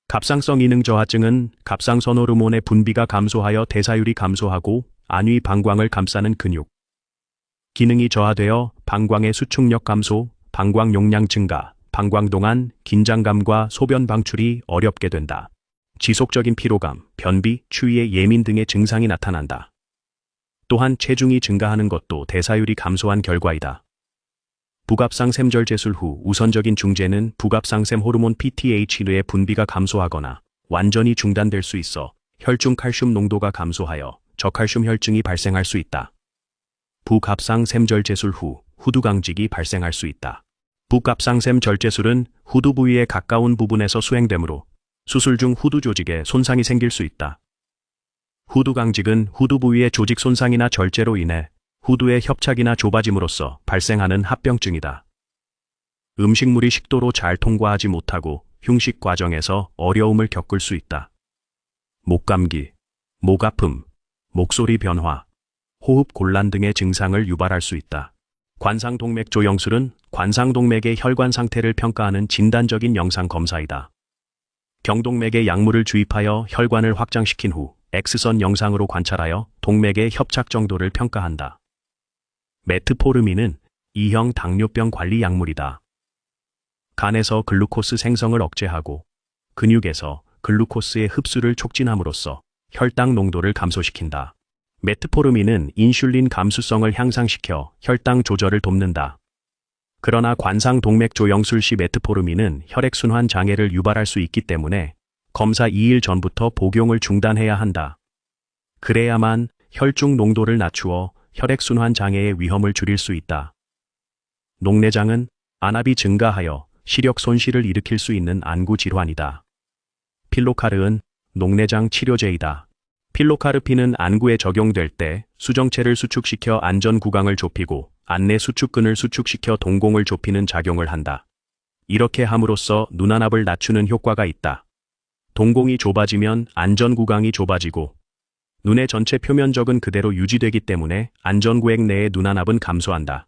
갑상선 기능 저하증은 갑상선 호르몬의 분비가 감소하여 대사율이 감소하고 안위 방광을 감싸는 근육 기능이 저하되어 방광의 수축력 감소, 방광 용량 증가, 방광 동안 긴장감과 소변 방출이 어렵게 된다. 지속적인 피로감, 변비, 추위에 예민 등의 증상이 나타난다. 또한 체중이 증가하는 것도 대사율이 감소한 결과이다. 부갑상샘 절제술 후 우선적인 중재는 부갑상샘 호르몬 PTH의 분비가 감소하거나 완전히 중단될 수 있어 혈중 칼슘 농도가 감소하여 저칼슘 혈증이 발생할 수 있다. 부갑상샘 절제술 후 후두강직이 발생할 수 있다. 부갑상샘 절제술은 후두 부위에 가까운 부분에서 수행되므로 수술 중 후두 조직에 손상이 생길 수 있다. 후두강직은 후두 부위의 조직 손상이나 절제로 인해 후두의 협착이나 좁아짐으로써 발생하는 합병증이다. 음식물이 식도로 잘 통과하지 못하고 흉식 과정에서 어려움을 겪을 수 있다. 목감기, 목 아픔, 목소리 변화, 호흡 곤란 등의 증상을 유발할 수 있다. 관상동맥 조영술은 관상동맥의 혈관 상태를 평가하는 진단적인 영상 검사이다. 경동맥에 약물을 주입하여 혈관을 확장시킨 후 X선 영상으로 관찰하여 동맥의 협착 정도를 평가한다. 메트포르민은 E형 당뇨병 관리 약물이다. 간에서 글루코스 생성을 억제하고 근육에서 글루코스의 흡수를 촉진함으로써 혈당 농도를 감소시킨다. 메트포르민은 인슐린 감수성을 향상시켜 혈당 조절을 돕는다. 그러나 관상동맥 조영술 시 메트포르민은 혈액순환 장애를 유발할 수 있기 때문에 검사 2일 전부터 복용을 중단해야 한다. 그래야만 혈중 농도를 낮추어 혈액순환 장애의 위험을 줄일 수 있다. 녹내장은 안압이 증가하여 시력 손실을 일으킬 수 있는 안구 질환이다. 필로카르은 녹내장 치료제이다. 필로카르핀은 안구에 적용될 때 수정체를 수축시켜 안전구강을 좁히고 안내 수축근을 수축시켜 동공을 좁히는 작용을 한다. 이렇게 함으로써 눈안압을 낮추는 효과가 있다. 동공이 좁아지면 안전구강이 좁아지고 눈의 전체 표면적은 그대로 유지되기 때문에 안전구획 내의 눈안압은 감소한다.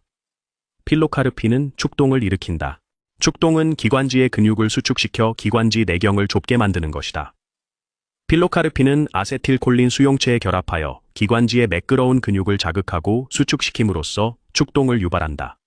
필로카르핀은 축동을 일으킨다. 축동은 기관지의 근육을 수축시켜 기관지 내경을 좁게 만드는 것이다. 필로카르핀은 아세틸콜린 수용체에 결합하여 기관지의 매끄러운 근육을 자극하고 수축시킴으로써 축동을 유발한다.